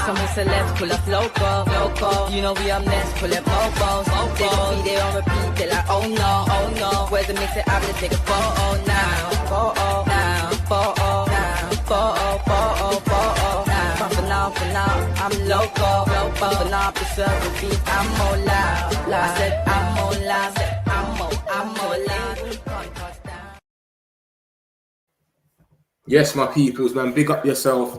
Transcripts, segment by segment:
Some celebs pull up local. You know we up next, pull up mofos. They don't be there on repeat, they like, oh no. Where's the mix it up, let's take a photo now. Photo now. But for now, I'm local. But for now, preserve the beat, I'm more loud. I said I'm more loud. I'm more loud. Yes, my peoples, man, big up yourself.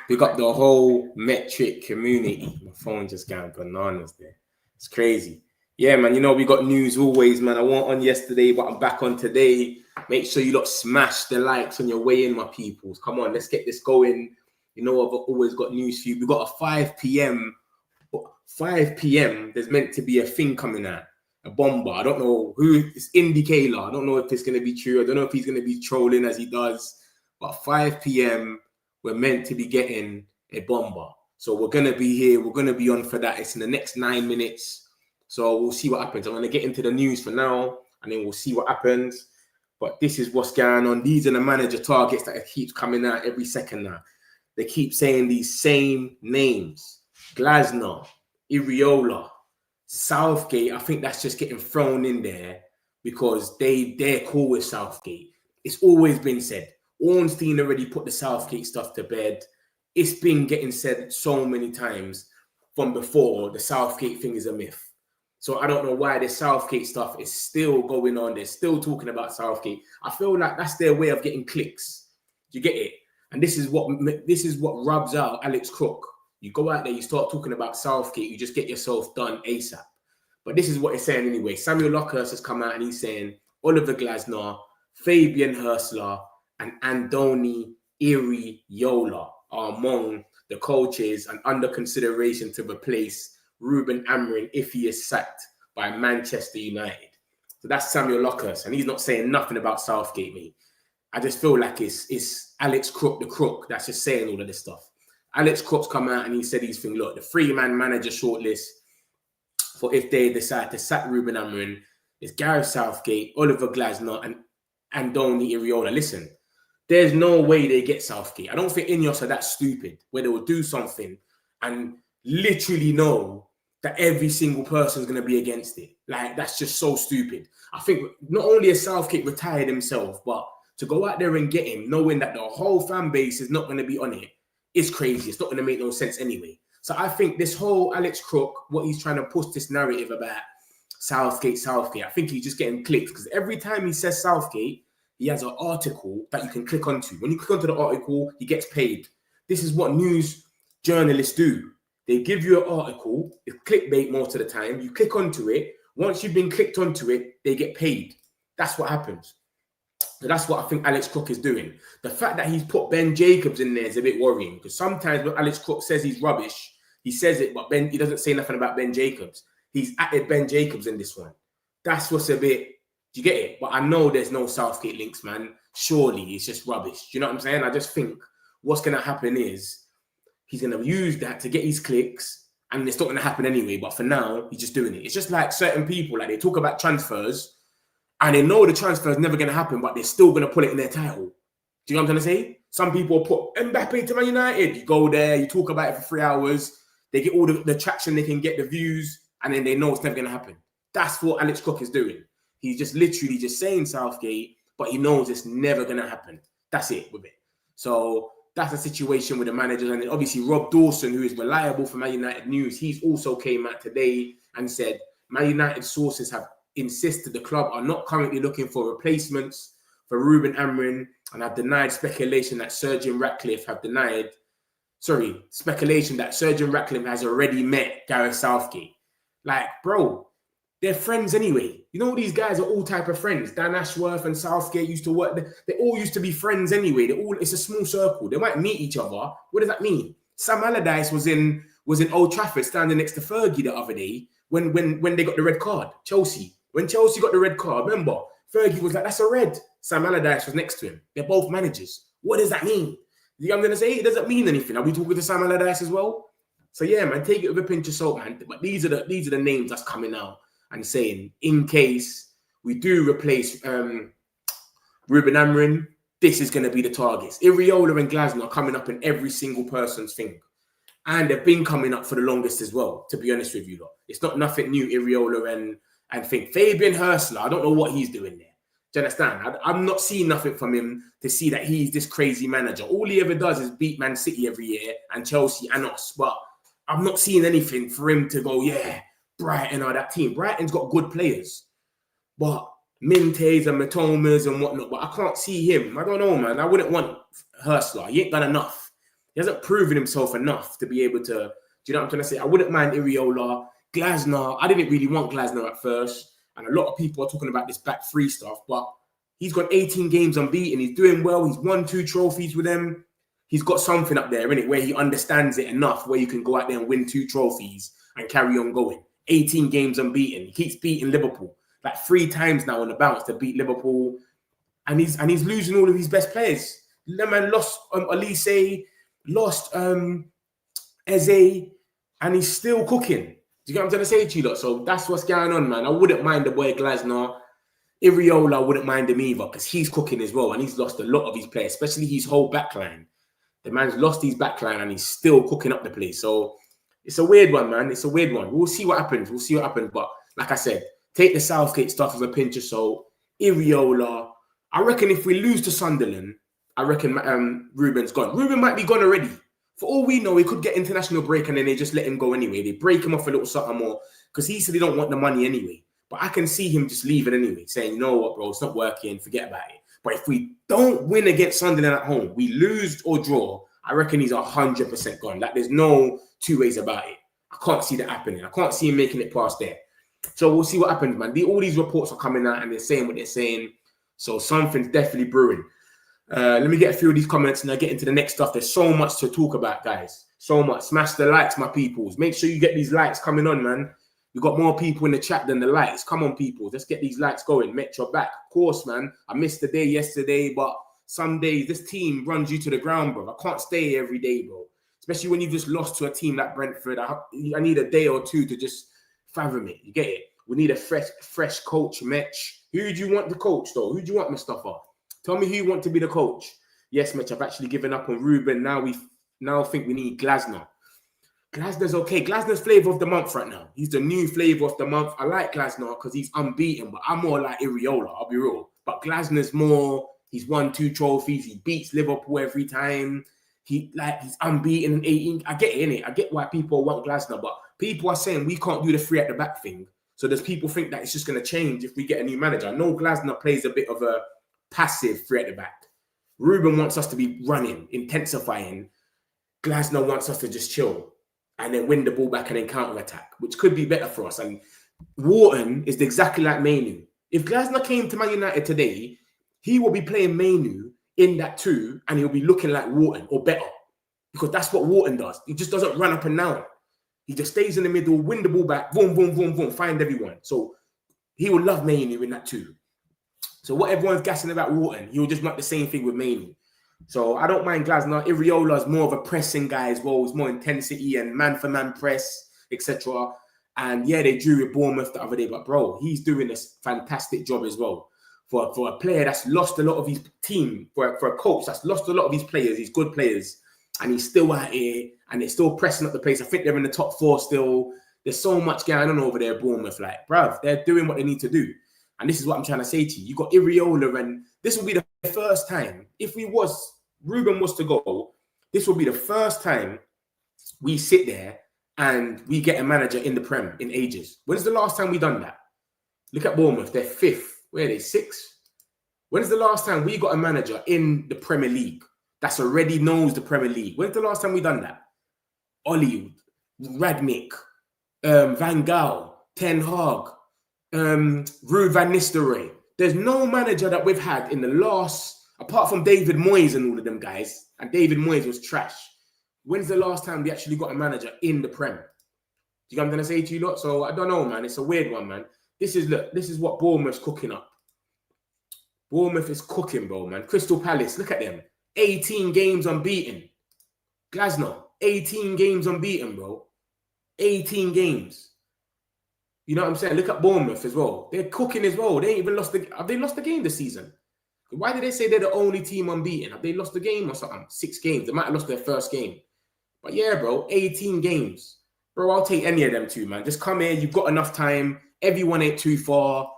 Big up the whole metric community. My phone just going bananas there. It's crazy. Yeah, man, you know, we got news always, man. I wasn't on yesterday, but I'm back on today. Make sure you lot smash the likes on your way in, my peoples. Come on, let's get this going. You know, I've always got news for you. We've got a 5 p.m. 5 p.m. There's meant to be a thing coming out. A BOMBA. I don't know who. It's indicator. I don't know if it's going to be true. I don't know if he's going to be trolling as he does. But 5 p.m. we're meant to be getting a BOMBA. So we're going to be here. We're going to be on for that. It's in the next 9 minutes. So we'll see what happens. I'm going to get into the news for now, and then we'll see what happens. But this is what's going on. These are the manager targets that keeps coming out every second now. They keep saying these same names. Glasner, Iriola, Southgate. I think that's just getting thrown in there because they're cool with Southgate. It's always been said. Ornstein already put the Southgate stuff to bed. It's been getting said so many times from before. The Southgate thing is a myth. So I don't know why the Southgate stuff is still going on. They're still talking about Southgate. I feel like that's their way of getting clicks. Do you get it? And this is what rubs out Alex Crook. You go out there, you start talking about Southgate, you just get yourself done ASAP. But this is what it's saying anyway. Samuel Lockhurst has come out and he's saying Oliver Glasner, Fabian Hurstler, and Andoni Iriola are among the coaches and under consideration to replace Ruben Amorim if he is sacked by Manchester United. So that's Samuel Lockhurst, and he's not saying nothing about Southgate, mate. I just feel like it's Alex Crook, the crook, that's just saying all of this stuff. Alex Crook's come out and he said he's look, the three-man manager shortlist for if they decide to sack Ruben Amorim is Gareth Southgate, Oliver Glasner, and Andoni Iriola. Listen, there's no way they get Southgate. I don't think Ineos are that stupid where they will do something and literally know that every single person is going to be against it. Like, that's just so stupid. I think not only has Southgate retired himself, but to go out there and get him, knowing that the whole fan base is not going to be on it, is crazy. It's not going to make no sense anyway. So I think this whole Alex Crook, what he's trying to push this narrative about Southgate, I think he's just getting clicks because every time he says Southgate, he has an article that you can click onto. When you click onto the article, he gets paid. This is what news journalists do. They give you an article, it's clickbait most of the time. You click onto it. Once you've been clicked onto it, they get paid. That's what happens. So that's what I think Alex Crook is doing. The fact that he's put Ben Jacobs in there is a bit worrying because sometimes when Alex Crook says he's rubbish, he says it, but he doesn't say nothing about Ben Jacobs. He's added Ben Jacobs in this one. That's what's a bit, do you get it? But I know there's no Southgate links, man. Surely it's just rubbish. Do you know what I'm saying? I just think what's going to happen is he's going to use that to get his clicks and it's not going to happen anyway. But for now, he's just doing it. It's just like certain people, like they talk about transfers and they know the transfer is never going to happen, but they're still going to put it in their title. Do you know what I'm trying to say? Some people put Mbappe to Man United. You go there, you talk about it for 3 hours. They get all the traction, they can get the views, and then they know it's never going to happen. That's what Alex Crook is doing. He's just literally just saying Southgate, but he knows it's never going to happen. That's it with it. So that's the situation with the managers. And then obviously Rob Dawson, who is reliable for Man United news, he's also came out today and said Man United sources have insisted the club are not currently looking for replacements for Ruben Amorim and have denied speculation that Sergeant Ratcliffe has already met Gareth Southgate. Like, bro, they're friends anyway. You know, these guys are all type of friends. Dan Ashworth and Southgate used to work. They all used to be friends anyway. It's a small circle. They might meet each other. What does that mean? Sam Allardyce was in Old Trafford standing next to Fergie the other day when they got the red card. Chelsea. When Chelsea got the red card, remember, Fergie was like, that's a red. Sam Allardyce was next to him. They're both managers. What does that mean? You know what I'm going to say? It doesn't mean anything. Are we talking to Sam Allardyce as well? So yeah, man, take it with a pinch of salt, man. But these are the names that's coming out and saying, in case we do replace Ruben Amorim, this is going to be the targets. Iriola and Glasner are coming up in every single person's thing. And they've been coming up for the longest as well, to be honest with you lot. It's not nothing new, Iriola and think. Fabian Hurstler, I don't know what he's doing there. Do you understand? I'm not seeing nothing from him to see that he's this crazy manager. All he ever does is beat Man City every year and Chelsea and us. But I'm not seeing anything for him to go, yeah, Brighton are that team. Brighton's got good players. But Mintes and Matomas and whatnot. But I can't see him. I don't know, man. I wouldn't want Hurstler. He ain't done enough. He hasn't proven himself enough to be able to, do you know what I'm trying to say? I wouldn't mind Iriola. Glasner, I didn't really want Glasner at first. And a lot of people are talking about this back three stuff, but he's got 18 games unbeaten. He's doing well. He's won 2 trophies with them. He's got something up there, innit, where he understands it enough, where you can go out there and win 2 trophies and carry on going. 18 games unbeaten. He keeps beating Liverpool like 3 times now on the bounce to beat Liverpool. And he's losing all of his best players. The man lost Olise, lost Eze, and he's still cooking. Do you get what I'm trying to say to you lot? So that's what's going on, man. I wouldn't mind the boy Glasner. Iriola, I wouldn't mind him either because he's cooking as well and he's lost a lot of his players, especially his whole backline. The man's lost his backline and he's still cooking up the place. So it's a weird one, man. It's a weird one. We'll see what happens. We'll see what happens. But like I said, take the Southgate stuff with a pinch of salt. Iriola. I reckon if we lose to Sunderland, I reckon Ruben's gone. Ruben might be gone already. For all we know, he could get international break and then they just let him go anyway. They break him off a little something more because he said he don't want the money anyway. But I can see him just leaving anyway, saying, you know what, bro, it's not working, forget about it. But if we don't win against Sunderland at home, we lose or draw, I reckon he's 100% gone. Like, there's no 2 ways about it. I can't see that happening. I can't see him making it past there. So we'll see what happens, man. All these reports are coming out and they're saying what they're saying. So something's definitely brewing. Let me get a few of these comments and I get into the next stuff. There's so much to talk about, guys. So much. Smash the likes, my peoples. Make sure you get these likes coming on, man. We've got more people in the chat than the likes. Come on, people. Let's get these likes going. Metro back. Of course, man. I missed the day yesterday, but some days this team runs you to the ground, bro. I can't stay every day, bro. Especially when you just lost to a team like Brentford. I need a day or two to just fathom it. You get it? We need a fresh coach, Metch. Who do you want the coach, though? Who do you want, Mustafa? Tell me who you want to be the coach. Yes, Mitch, I've actually given up on Ruben. Now think we need Glasner. Glasner's okay. Glasner's flavour of the month right now. He's the new flavour of the month. I like Glasner because he's unbeaten, but I'm more like Iriola, I'll be real. But Glasner's more, he's won 2 trophies. He beats Liverpool every time. He's unbeaten in 18. I get it, innit? I get why people want Glasner, but people are saying we can't do the 3 at the back thing. So does people think that it's just going to change if we get a new manager? I know Glasner plays a bit of a passive 3 at the back. Ruben wants us to be running, intensifying. Glasner wants us to just chill and then win the ball back and then counter-attack, which could be better for us. And Wharton is exactly like Mainu. If Glasner came to Man United today, he will be playing Mainu in that 2 and he'll be looking like Wharton or better because that's what Wharton does. He just doesn't run up and down. He just stays in the middle, win the ball back, boom, boom, boom, boom, find everyone. So he will love Mainu in that 2. So what everyone's gassing about Wharton, he'll just want the same thing with Mainu. So I don't mind Glasner. Iriola is more of a pressing guy as well. It's more intensity and man-for-man press, etc. And yeah, they drew with Bournemouth the other day. But bro, he's doing a fantastic job as well. For a player that's lost a lot of his team, for a coach that's lost a lot of his players, his good players, and he's still out here and they're still pressing up the place. I think they're in the top 4 still. There's so much going on over there, Bournemouth. Like, bruv, they're doing what they need to do. And this is what I'm trying to say to you. You got Iriola, and this will be the first time, if Ruben was to go, this will be the first time we sit there and we get a manager in the Prem in ages. When's the last time we done that? Look at Bournemouth. They're 5th. Where are they? 6th? When's the last time we got a manager in the Premier League that's already knows the Premier League? When's the last time we done that? Ollie, Ragnick, Van Gaal, Ten Hag, Ruud van Nistelrooy. There's no manager that we've had in the last, apart from David Moyes and all of them guys, and David Moyes was trash. When's the last time we actually got a manager in the Prem? Do you know what I'm going to say to you lot? So I don't know, man. It's a weird one, man. This is what Bournemouth's cooking up. Bournemouth is cooking, bro, man. Crystal Palace, look at them. 18 games unbeaten. Glasner, 18 games unbeaten, bro. 18 games. You know what I'm saying? Look at Bournemouth as well. They're cooking as well. They ain't even lost have they lost the game this season? Why did they say they're the only team unbeaten? Have they lost the game or something? 6 games. They might have lost their first game. But yeah, bro, 18 games. Bro, I'll take any of them two, man. Just come here. You've got enough time. Everyone ain't too far.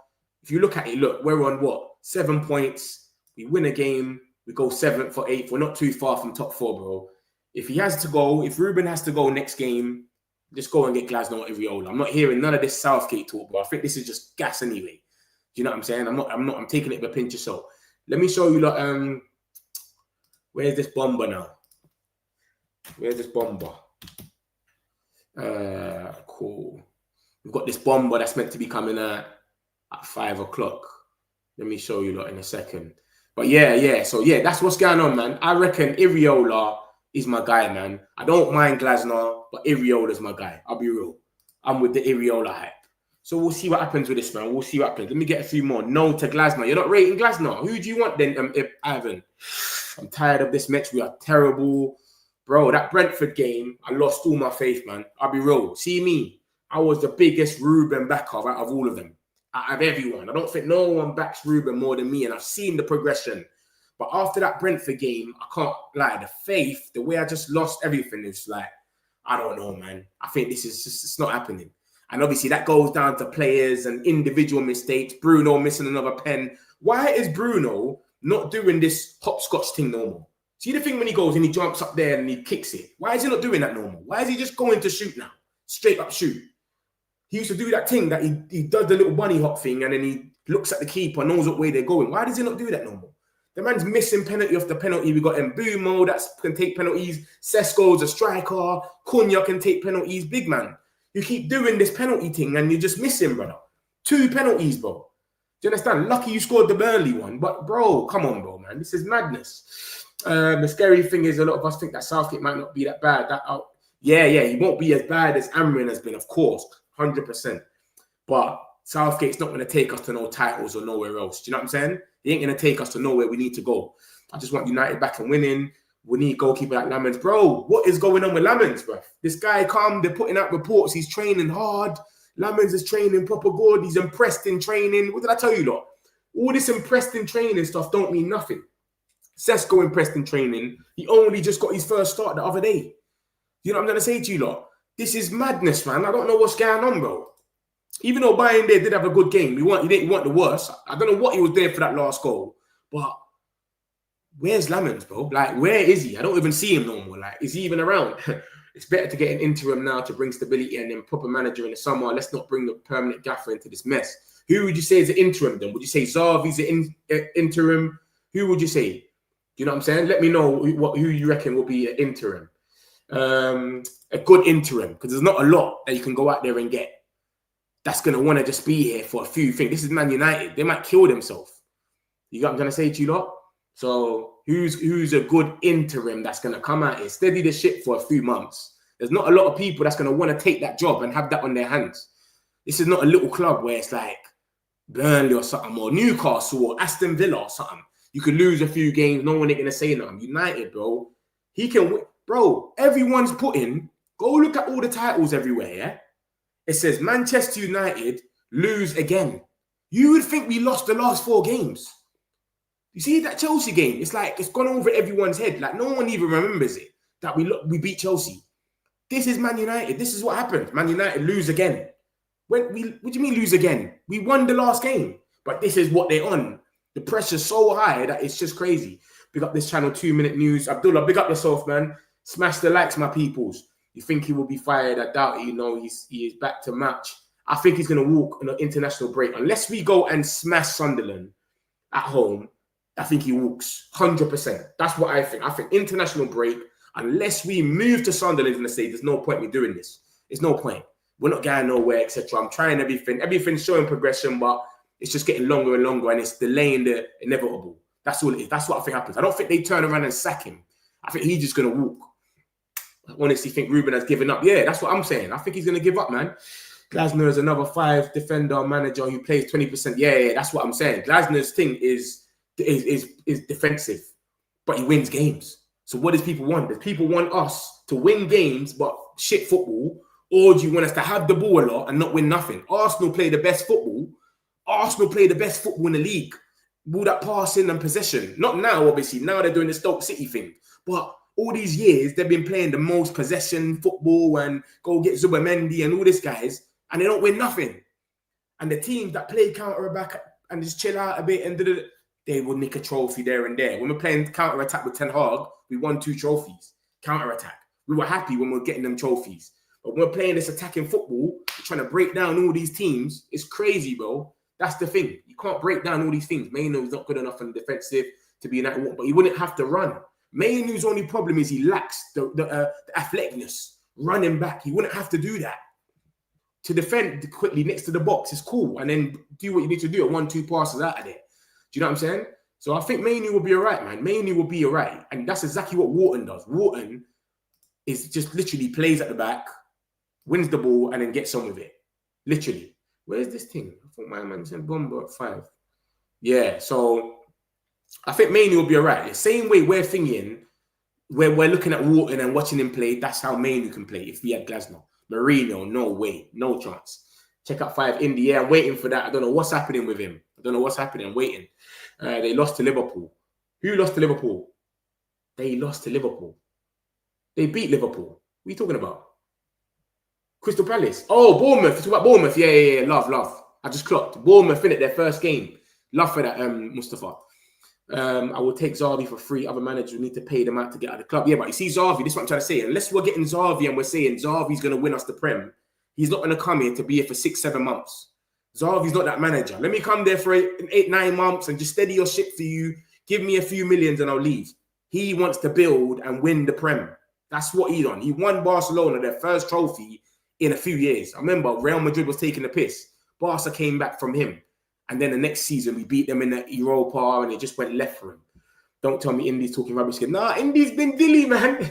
If you look at it, look, we're on what? 7 points. We win a game. We go 7th or 8th. We're not too far from top 4, bro. If he has to go, if Ruben has to go next game, just go and get Glasgow or Iriola. I'm not hearing none of this Southgate talk, bro. I think this is just gas anyway. Do you know what I'm saying? I'm taking it with a pinch of salt. Let me show you, like, where's this bomber now? Where's this bomber? Cool. We've got this bomber that's meant to be coming at 5 o'clock. Let me show you lot in a second. But yeah. So yeah, that's what's going on, man. I reckon Iriola is my guy, man. I don't mind Glasner, but Iriola's my guy. I'll be real. I'm with the Iriola hype. So we'll see what happens with this, man. We'll see what happens. Let me get a few more. No to Glasner. You're not rating Glasner. Who do you want then, Ivan? I'm tired of this match. We are terrible. Bro, that Brentford game, I lost all my faith, man. I'll be real. See me. I was the biggest Ruben backer out of all of them. Out of everyone. I don't think no one backs Ruben more than me, and I've seen the progression. But after that Brentford game, I can't lie. The faith, the way I just lost everything, is like, I don't know, man. I think this is just, it's not happening. And obviously that goes down to players and individual mistakes. Bruno missing another pen. Why is Bruno not doing this hopscotch thing no more? See the thing when he goes and he jumps up there and he kicks it? Why is he not doing that no more? Why is he just going to shoot now? Straight up shoot. He used to do that thing that he does the little bunny hop thing and then he looks at the keeper, knows what way they're going. Why does he not do that no more? The man's missing penalty off the penalty. We got Mbumo that can take penalties. Sesko's a striker. Cunha can take penalties. Big man. You keep doing this penalty thing and you're just missing, brother. 2 penalties, bro. Do you understand? Lucky you scored the Burnley one. But, bro, come on, bro, man. This is madness. The scary thing is a lot of us think that Southgate might not be that bad. Yeah, he won't be as bad as Amorim has been, of course. 100%. But Southgate's not going to take us to no titles or nowhere else. Do you know what I'm saying? He ain't going to take us to nowhere we need to go. I just want United back and winning. We need goalkeeper like Lamens. Bro, what is going on with Lamens, bro? This guy come, they're putting out reports. He's training hard. Lamens is training proper good. He's impressed in training. What did I tell you, lot? All this impressed in training stuff don't mean nothing. Sesko impressed in training. He only just got his first start the other day. You know what I'm going to say to you, lot? This is madness, man. I don't know what's going on, bro. Even though Bayern there did have a good game, he didn't want the worst. I don't know what he was there for that last goal. But where's Lamens, bro? Like, where is he? I don't even see him no more. Like, is he even around? It's better to get an interim now to bring stability and then proper manager in the summer. Let's not bring the permanent gaffer into this mess. Who would you say is the interim then? Would you say Xavi's the interim? Who would you say? Do you know what I'm saying? Let me know who you reckon will be an interim. A good interim, because there's not a lot that you can go out there and get that's going to want to just be here for a few things. This is Man United. They might kill themselves. You got what I'm going to say to you lot? So who's a good interim that's going to come out here, steady the ship for a few months? There's not a lot of people that's going to want to take that job and have that on their hands. This is not a little club where it's like Burnley or something, or Newcastle or Aston Villa or something. You could lose a few games. No one ain't going to say nothing. United, bro. He can win. Bro, everyone's putting, go look at all the titles everywhere, yeah? It says Manchester United lose again. You would think we lost the last 4 games. You see that Chelsea game? It's like it's gone over everyone's head. Like no one even remembers it, that we beat Chelsea. This is Man United. This is what happened. Man United lose again. What do you mean lose again? We won the last game. But this is what they're on. The pressure's so high that it's just crazy. Big up this channel, 2-minute news. Abdullah, big up yourself, man. Smash the likes, my peoples. You think he will be fired? I doubt it. You know, he is back to match. I think he's going to walk on an international break. Unless we go and smash Sunderland at home, I think he walks 100%. That's what I think. I think international break, unless we move to Sunderland and say there's no point me doing this. There's no point. We're not going nowhere, etc. I'm trying everything. Everything's showing progression, but it's just getting longer and longer, and it's delaying the inevitable. That's all it is. That's what I think happens. I don't think they turn around and sack him. I think he's just going to walk. I honestly think Ruben has given up. Yeah, that's what I'm saying. I think he's going to give up, man. Glasner is another 5 defender manager who plays 20%. Yeah, that's what I'm saying. Glasner's thing is defensive, but he wins games. So what does people want? Does people want us to win games but shit football, or do you want us to have the ball a lot and not win nothing? Arsenal play the best football. Arsenal play the best football in the league. All that passing and possession. Not now, obviously. Now they're doing the Stoke City thing. But all these years, they've been playing the most possession football and go get Zubamendi and all these guys, and they don't win nothing. And the teams that play counter-attack and just chill out a bit and they will nick a trophy there and there. When we're playing counter-attack with Ten Hag, we won 2 trophies. Counter-attack. We were happy when we were getting them trophies. But when we're playing this attacking football, trying to break down all these teams, it's crazy, bro. That's the thing. You can't break down all these things. Mainoo's not good enough on the defensive to be in that one, but he wouldn't have to run. Mainoo's only problem is he lacks the athleticness. Running back, he wouldn't have to do that. To defend quickly next to the box is cool, and then do what you need to do, 1-2 passes out of there. Do you know what I'm saying? So I think Mainoo will be all right, man. Mainoo will be all right. And that's exactly what Wharton does. Wharton is just literally plays at the back, wins the ball, and then gets on with it. Literally. Where's this thing? I thought my man said Bomba at 5. Yeah, so I think Mainoo will be all right. The same way we're thinking, where we're looking at Wharton and watching him play, that's how Mainoo can play if we had Glasgow. Marino, no way. No chance. Check out 5 Indy. Yeah, I'm waiting for that. I don't know what's happening with him. I don't know what's happening. I'm waiting. They lost to Liverpool. Who lost to Liverpool? They lost to Liverpool. They beat Liverpool. What are you talking about? Crystal Palace. Oh, Bournemouth. You talk about Bournemouth. Yeah. Love. I just clocked. Bournemouth in it, their first game. Love for that, Mustafa. I will take Xavi for free. Other managers need to pay them out to get out of the club. Yeah, but you see Xavi, this is what I'm trying to say. Unless we're getting Xavi and we're saying Xavi's going to win us the Prem, he's not going to come here to be here for 6-7 months. Xavi's not that manager. Let me come there for 8-9 months and just steady your shit for you. Give me a few millions and I'll leave. He wants to build and win the Prem. That's what he done. He won Barcelona their first trophy in a few years. I remember Real Madrid was taking the piss. Barca came back from him. And then the next season, we beat them in the Europa and it just went left for him. Don't tell me Indy's talking rubbish. Nah, Indy's been dilly, man.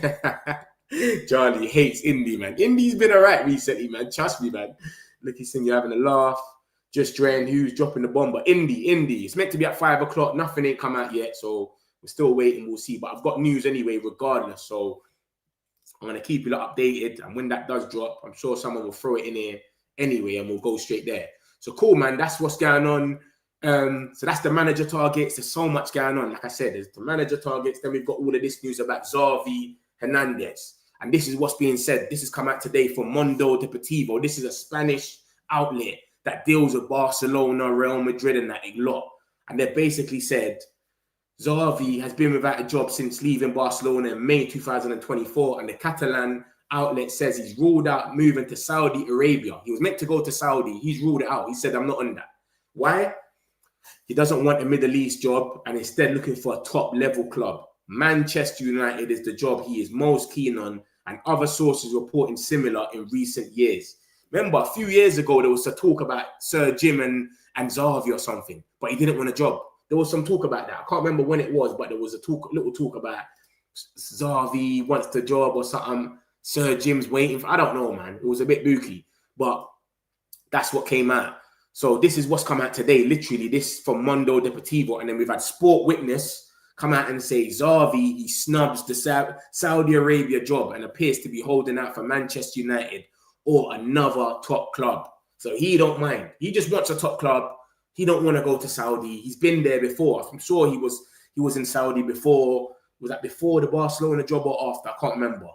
Charlie hates Indy, man. Indy's been all right recently, man. Trust me, man. Look, he's saying you're having a laugh. Just drained. Who's dropping the bomb? But Indy. It's meant to be at 5 o'clock. Nothing ain't come out yet. So we're still waiting. We'll see. But I've got news anyway, regardless. So I'm going to keep you updated. And when that does drop, I'm sure someone will throw it in here anyway and we'll go straight there. So cool, man. That's what's going on. So that's the manager targets. There's so much going on. Like I said, there's the manager targets. Then we've got all of this news about Xavi Hernandez. And this is what's being said. This has come out today from Mundo Deportivo. This is a Spanish outlet that deals with Barcelona, Real Madrid, and that a lot. And they basically said Xavi has been without a job since leaving Barcelona in May 2024. And the Catalan outlet says he's ruled out moving to Saudi Arabia. He was meant to go to Saudi. He's ruled it out. He said, I'm not on that. Why? He doesn't want a Middle East job and instead looking for a top-level club. Manchester United is the job he is most keen on, and other sources reporting similar in recent years. Remember, a few years ago, there was a talk about Sir Jim and Xavi or something, but he didn't want a job. There was some talk about that. I can't remember when it was, but there was a little talk about Xavi wants the job or something. Sir Jim's waiting for, I don't know, man. It was a bit booky, but that's what came out. So this is what's come out today. Literally, this from Mundo Deportivo. And then we've had Sport Witness come out and say Xavi, he snubs the Saudi Arabia job and appears to be holding out for Manchester United or another top club. So he don't mind. He just wants a top club. He don't want to go to Saudi. He's been there before. I'm sure he was in Saudi before. Was that before the Barcelona job or after? I can't remember.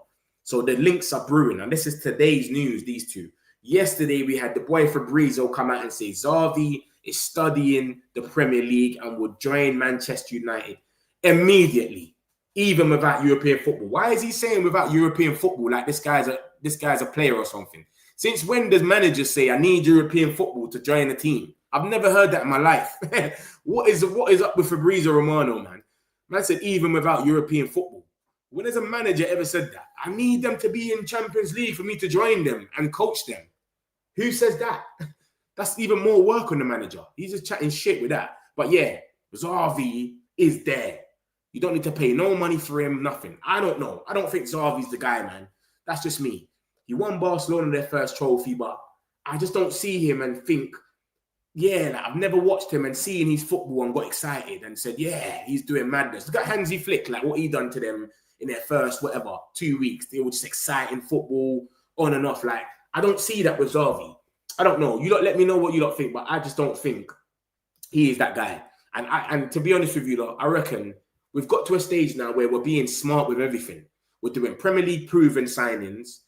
So the links are brewing. And this is today's news, these two. Yesterday, we had the boy Fabrizio come out and say Xavi is studying the Premier League and would join Manchester United immediately, even without European football. Why is he saying without European football like this guy's a player or something? Since when does managers say, I need European football to join a team? I've never heard that in my life. What is up with Fabrizio Romano, man? Man said even without European football. When has a manager ever said that? I need them to be in Champions League for me to join them and coach them. Who says that? That's even more work on the manager. He's just chatting shit with that. But yeah, Xavi is there. You don't need to pay no money for him, nothing. I don't know. I don't think Xavi's the guy, man. That's just me. He won Barcelona their first trophy, but I just don't see him and think, yeah, like I've never watched him and seen his football and got excited and said, yeah, he's doing madness. Look at Hansi Flick, like what he done to them in their first, 2 weeks. They were just exciting football on and off. Like, I don't see that with Xavi. I don't know. You lot let me know what you lot think, but I just don't think he is that guy. And to be honest with you lot, I reckon we've got to a stage now where we're being smart with everything. We're doing Premier League proven signings.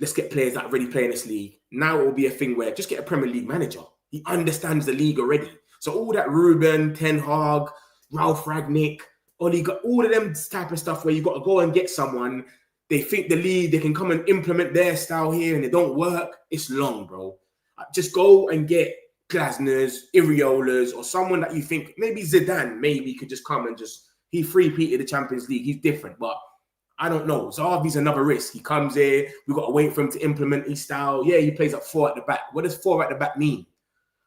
Let's get players that already play in this league. Now it will be a thing where just get a Premier League manager. He understands the league already. So all that Ruben, Ten Hag, Ralph Ragnick, all of them type of stuff where you got to go and get someone. They think the league, they can come and implement their style here and it don't work. It's long, bro. Just go and get Glasner's, Iriolas, or someone that you think, maybe Zidane, maybe could just come and he three-peated the Champions League. He's different, but I don't know. Xavi's another risk. He comes here, we've got to wait for him to implement his style. Yeah, he plays up 4 at the back. What does 4 at the back mean?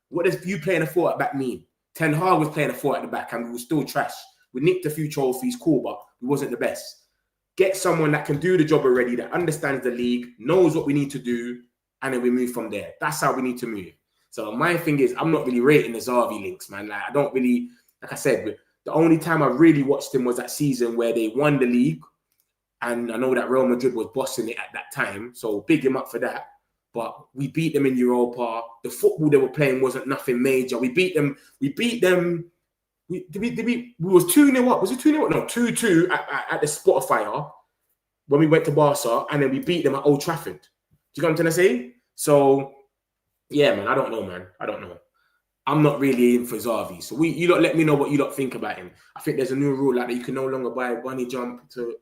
What does you playing a 4 at the back mean? Ten Hag was playing a 4 at the back and we were still trash. We nicked a few trophies, cool, but we wasn't the best. Get someone that can do the job already, that understands the league, knows what we need to do, and then we move from there. That's how we need to move. So my thing is, I'm not really rating the Xavi links, man. Like, I don't really, like I said, the only time I really watched him was that season where they won the league. And I know that Real Madrid was bossing it at that time. So big him up for that. But we beat them in Europa. The football they were playing wasn't nothing major. We beat them. We was 2-0 up. Was it 2-0 up? No, 2-2 at the Spotify when we went to Barca. And then we beat them at Old Trafford. Do you know what I'm trying to say? So, yeah, man, I don't know, man. I don't know. I'm not really in for Xavi. So you lot let me know what you lot think about him. I think there's a new rule like that you can no longer buy bunny jump to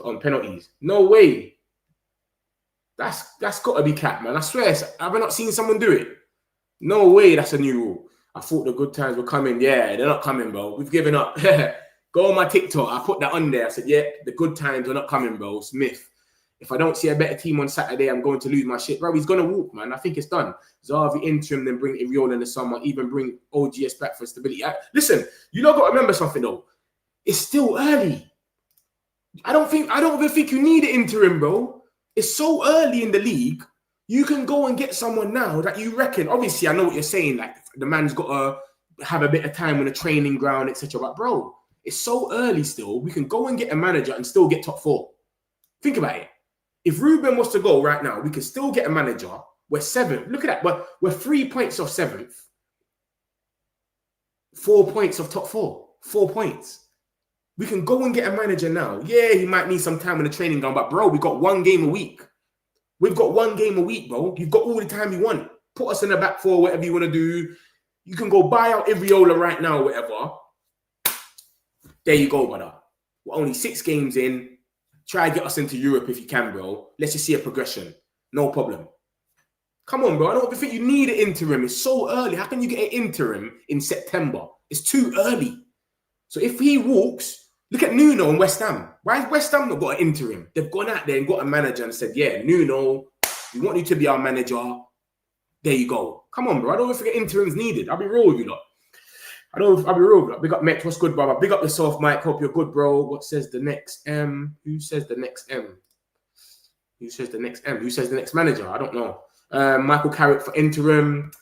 on penalties. No way. That's got to be capped, man. I swear, have I not seen someone do it? No way that's a new rule. I thought the good times were coming. Yeah, they're not coming, bro. We've given up. Go on my TikTok. I put that on there. I said, yeah, the good times are not coming, bro. Smith. If I don't see a better team on Saturday, I'm going to lose my shit. Bro, he's going to walk, man. I think it's done. Xavi interim, then bring Iriola in the summer, even bring OGS back for stability. Listen, you lot got to remember something, though. It's still early. I don't even think you need an interim, bro. It's so early in the league. You can go and get someone now that you reckon. Obviously, I know what you're saying. Like, the man's got to have a bit of time on the training ground, etc. But, bro, it's so early still. We can go and get a manager and still get top 4. Think about it. If Ruben was to go right now, we could still get a manager. We're 7th. Look at that. We're 3 points off 7th. 4 points of top 4. 4 points. We can go and get a manager now. Yeah, he might need some time in the training ground, but bro, we got 1 game a week. We've got 1 game a week, bro. You've got all the time you want. Put us in the back 4, whatever you want to do. You can go buy out Iriola right now, whatever. There you go, brother. We're only 6 games in. Try and get us into Europe if you can, bro. Let's just see a progression. No problem. Come on, bro. I don't even think you need an interim. It's so early. How can you get an interim in September? It's too early. So if he walks, look at Nuno and West Ham. Why has West Ham not got an interim? They've gone out there and got a manager and said, yeah, Nuno, we want you to be our manager. There you go. Come on, bro. I don't even think interim's needed. I'll be real with you, lot. I'll be real with you. Big up, Met. What's good, brother? Big up yourself, Mike. Hope you're good, bro. What says the next M? Who says the next M? Who says the next M? Who says the next manager? I don't know. Michael Carrick for interim.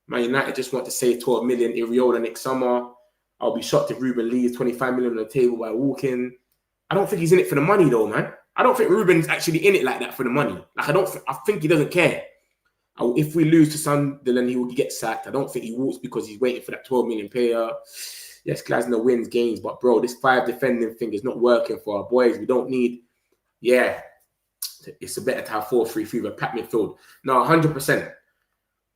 Man United just want to save 12 million Iriola next summer. I'll be shocked if Ruben leaves 25 million on the table by walking. I don't think he's in it for the money, though, man. I don't think Ruben's actually in it like that for the money. Like, I think he doesn't care. If we lose to Sunderland, he will get sacked. I don't think he walks because he's waiting for that 12 million payout. Yes, Glasner wins games, but bro, this 5 defending thing is not working for our boys. We don't need, it's a better to have 4-3-3 with packed midfield. No, 100%.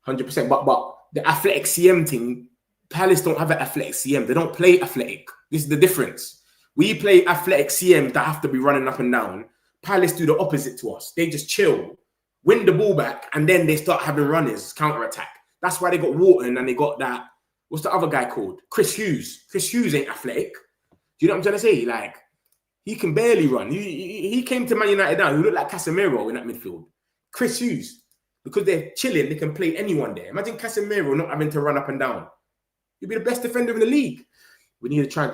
100%. But the athletic CM thing, Palace don't have an athletic CM. They don't play athletic. This is the difference. We play athletic CM that have to be running up and down. Palace do the opposite to us. They just chill, win the ball back, and then they start having runners, counter-attack. That's why they got Wharton and they got that. What's the other guy called? Chris Hughes. Chris Hughes ain't athletic. Do you know what I'm trying to say? Like, he can barely run. He came to Man United now. He looked like Casemiro in that midfield. Chris Hughes. Because they're chilling, they can play anyone there. Imagine Casemiro not having to run up and down. He'll be the best defender in the league. We need to try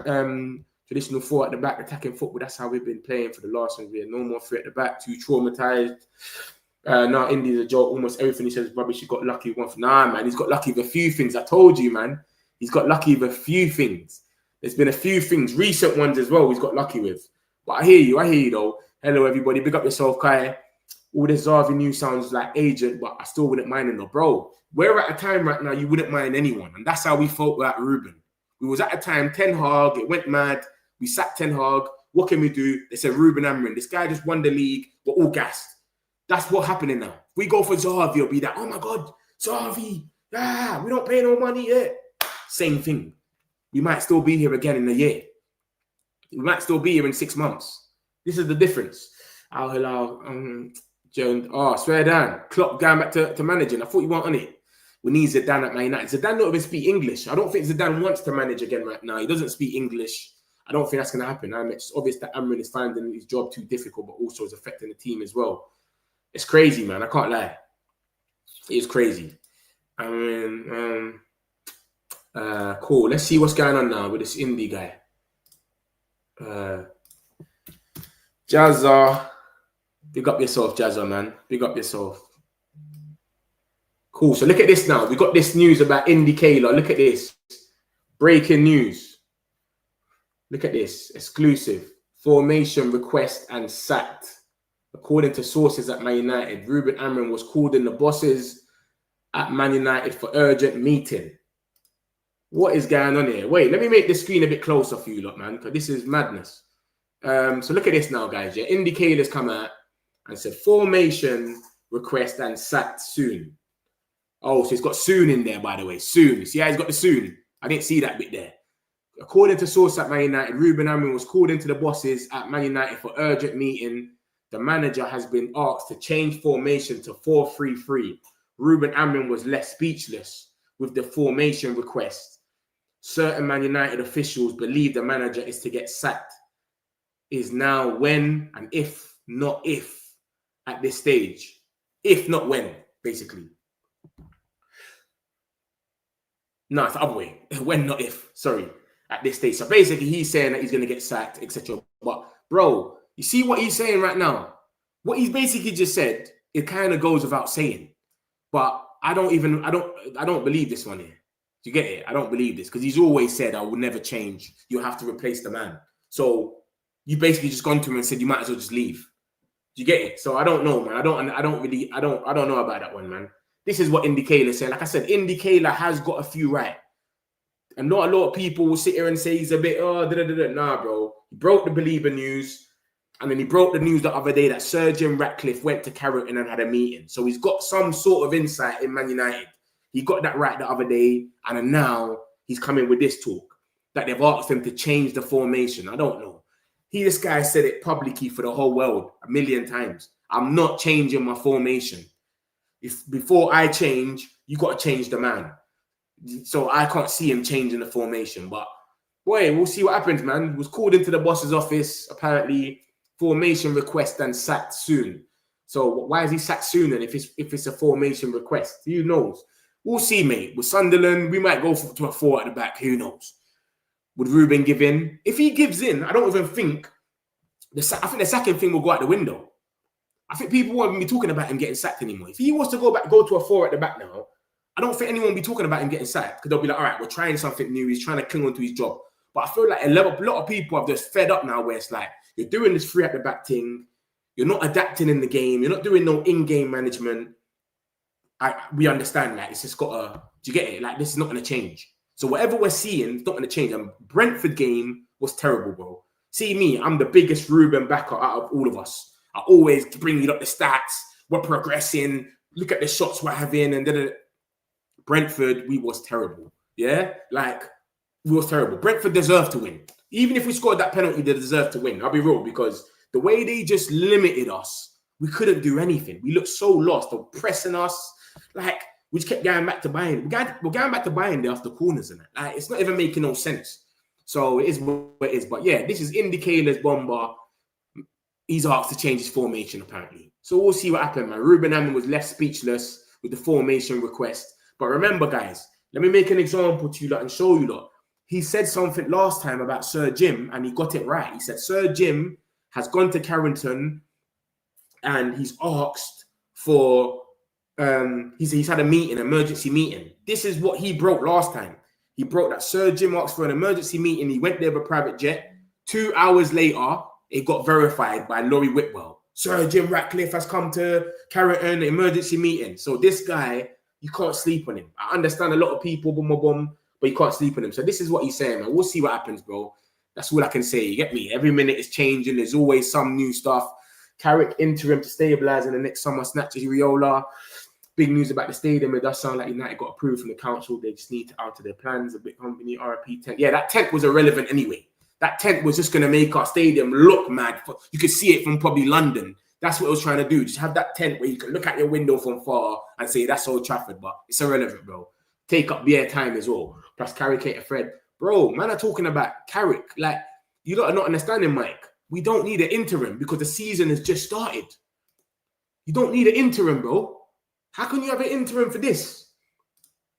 traditional 4 at the back, attacking football. That's how we've been playing for the last one. We had no more 3 at the back, too traumatized. No, Indy's a joke. Almost everything he says is rubbish. He got lucky with one. Nah, man, he's got lucky with a few things. I told you, man. He's got lucky with a few things. There's been a few things, recent ones as well, he's got lucky with. But I hear you though. Hello, everybody. Big up yourself, Kai. All this Xavi news sounds like agent, but I still wouldn't mind him though. Bro, we're at a time right now you wouldn't mind anyone. And that's how we felt about Ruben. We was at a time, Ten Hag, it went mad. We sacked Ten Hag. What can we do? They said Ruben Amorim. This guy just won the league. We're all gassed. That's what's happening now. If we go for Xavi, it'll be that, oh my God, Xavi, we don't pay no money yet. Same thing. We might still be here again in a year. We might still be here in 6 months. This is the difference. Al Hilal, Jones. Oh, swear down. Klopp going back to managing. I thought you weren't on it. We need Zidane at Man United. Zidane don't even speak English. I don't think Zidane wants to manage again right now. He doesn't speak English. I don't think that's going to happen. It's obvious that Amorim is finding his job too difficult, but also is affecting the team as well. It's crazy, man. I can't lie. It is crazy. Cool. Let's see what's going on now with this indie guy. Jazza. Big up yourself, Jazza, man. Big up yourself. Cool. So look at this now. We got this news about Indy Kayla. Look at this. Breaking news. Look at this. Exclusive. Formation request and sacked. According to sources at Man United, Ruben Amorim was called in the bosses at Man United for urgent meeting. What is going on here? Wait, let me make the screen a bit closer for you lot, man, because this is madness. So look at this now, guys. Yeah, Indy Kayla's come out and said formation request and sacked soon. Oh, so it's got soon in there, by the way. Soon. See how he's got the soon? I didn't see that bit there. According to sources at Man United, Ruben Amorim was called into the bosses at Man United for urgent meeting. The manager has been asked to change formation to 4-3-3. Ruben Amorim was left speechless with the formation request. Certain Man United officials believe the manager is to get sacked. Is now when and if, not if, at this stage. If, not when, basically. No, it's the other way. When, not if. Sorry. At this stage. So basically, he's saying that he's going to get sacked, etc. But, bro, you see what he's saying right now? What he's basically just said, it kind of goes without saying. But I don't believe this one here. Do you get it? I don't believe this because he's always said, I will never change. You'll have to replace the man. So you basically just gone to him and said, you might as well just leave. Do you get it? So I don't know, man. I don't know about that one, man. This is what Indy Kayla said. Like I said, Indy Kayla has got a few right. And not a lot of people will sit here and say he's a bit, Nah, bro. He broke the Belieber news. And then he broke the news the other day that Sir Jim Ratcliffe went to Carrington and had a meeting. So he's got some sort of insight in Man United. He got that right the other day. And then now he's coming with this talk that they've asked him to change the formation. I don't know. This guy said it publicly for the whole world 1,000,000 times. I'm not changing my formation. If before I change, you got to change the man. So I can't see him changing the formation. But boy, we'll see what happens, man. He was called into the boss's office, apparently. Formation request and sacked soon. So why is he sacked soon then if it's a formation request? Who knows? We'll see, mate. With Sunderland, we might go to a 4 at the back. Who knows? Would Ruben give in? If he gives in, I don't even think I think the sacking thing will go out the window. I think people won't be talking about him getting sacked anymore. If he was to go to a 4 at the back now, I don't think anyone will be talking about him getting sacked because they'll be like, all right, we're trying something new. He's trying to cling on to his job. But I feel like a lot of people have just fed up now where it's like, you're doing this 3 at the back thing. You're not adapting in the game. You're not doing no in-game management. We understand that. It's just got to... Do you get it? Like, this is not going to change. So whatever we're seeing, it's not going to change. And Brentford game was terrible, bro. See me, I'm the biggest Ruben backer out of all of us. I always bring you up the stats. We're progressing. Look at the shots we're having. And then Brentford, we was terrible. Yeah? Like, we was terrible. Brentford deserved to win. Even if we scored that penalty, they deserved to win. I'll be real, because the way they just limited us, we couldn't do anything. We looked so lost. They were pressing us. Like, we just kept going back to buying. We're going back to buying there after corners and that. Like, it's not even making no sense. So it is what it is. But yeah, this is Indy Kayla's Bomba. He's asked to change his formation, apparently. So we'll see what happened, man. Ruben Amorim was left speechless with the formation request. But remember, guys, let me make an example to you lot and show you lot. He said something last time about Sir Jim, and he got it right. He said Sir Jim has gone to Carrington and he's asked for, he's had a meeting, an emergency meeting. This is what he broke last time. He broke that Sir Jim asked for an emergency meeting. He went there with a private jet. 2 hours later, it got verified by Laurie Whitwell. Sir Jim Ratcliffe has come to Carrington, emergency meeting. So this guy, you can't sleep on him. I understand a lot of people, but you can't sleep on him. So this is what he's saying, man. We'll see what happens, bro. That's all I can say. You get me? Every minute is changing. There's always some new stuff. Carrick interim to stabilise in the next summer. Snatches Riola. Big news about the stadium. It does sound like United got approved from the council. They just need to alter their plans. A big company, RP tent. Yeah, that tent was irrelevant anyway. That tent was just going to make our stadium look mad. You could see it from probably London. That's what it was trying to do. Just have that tent where you can look at your window from far and say, that's Old Trafford. But it's irrelevant, bro. Take up the airtime as well. Plus, Carrick ain't a Fred. Bro, man are talking about Carrick. Like, you lot are not understanding, Mike. We don't need an interim because the season has just started. You don't need an interim, bro. How can you have an interim for this?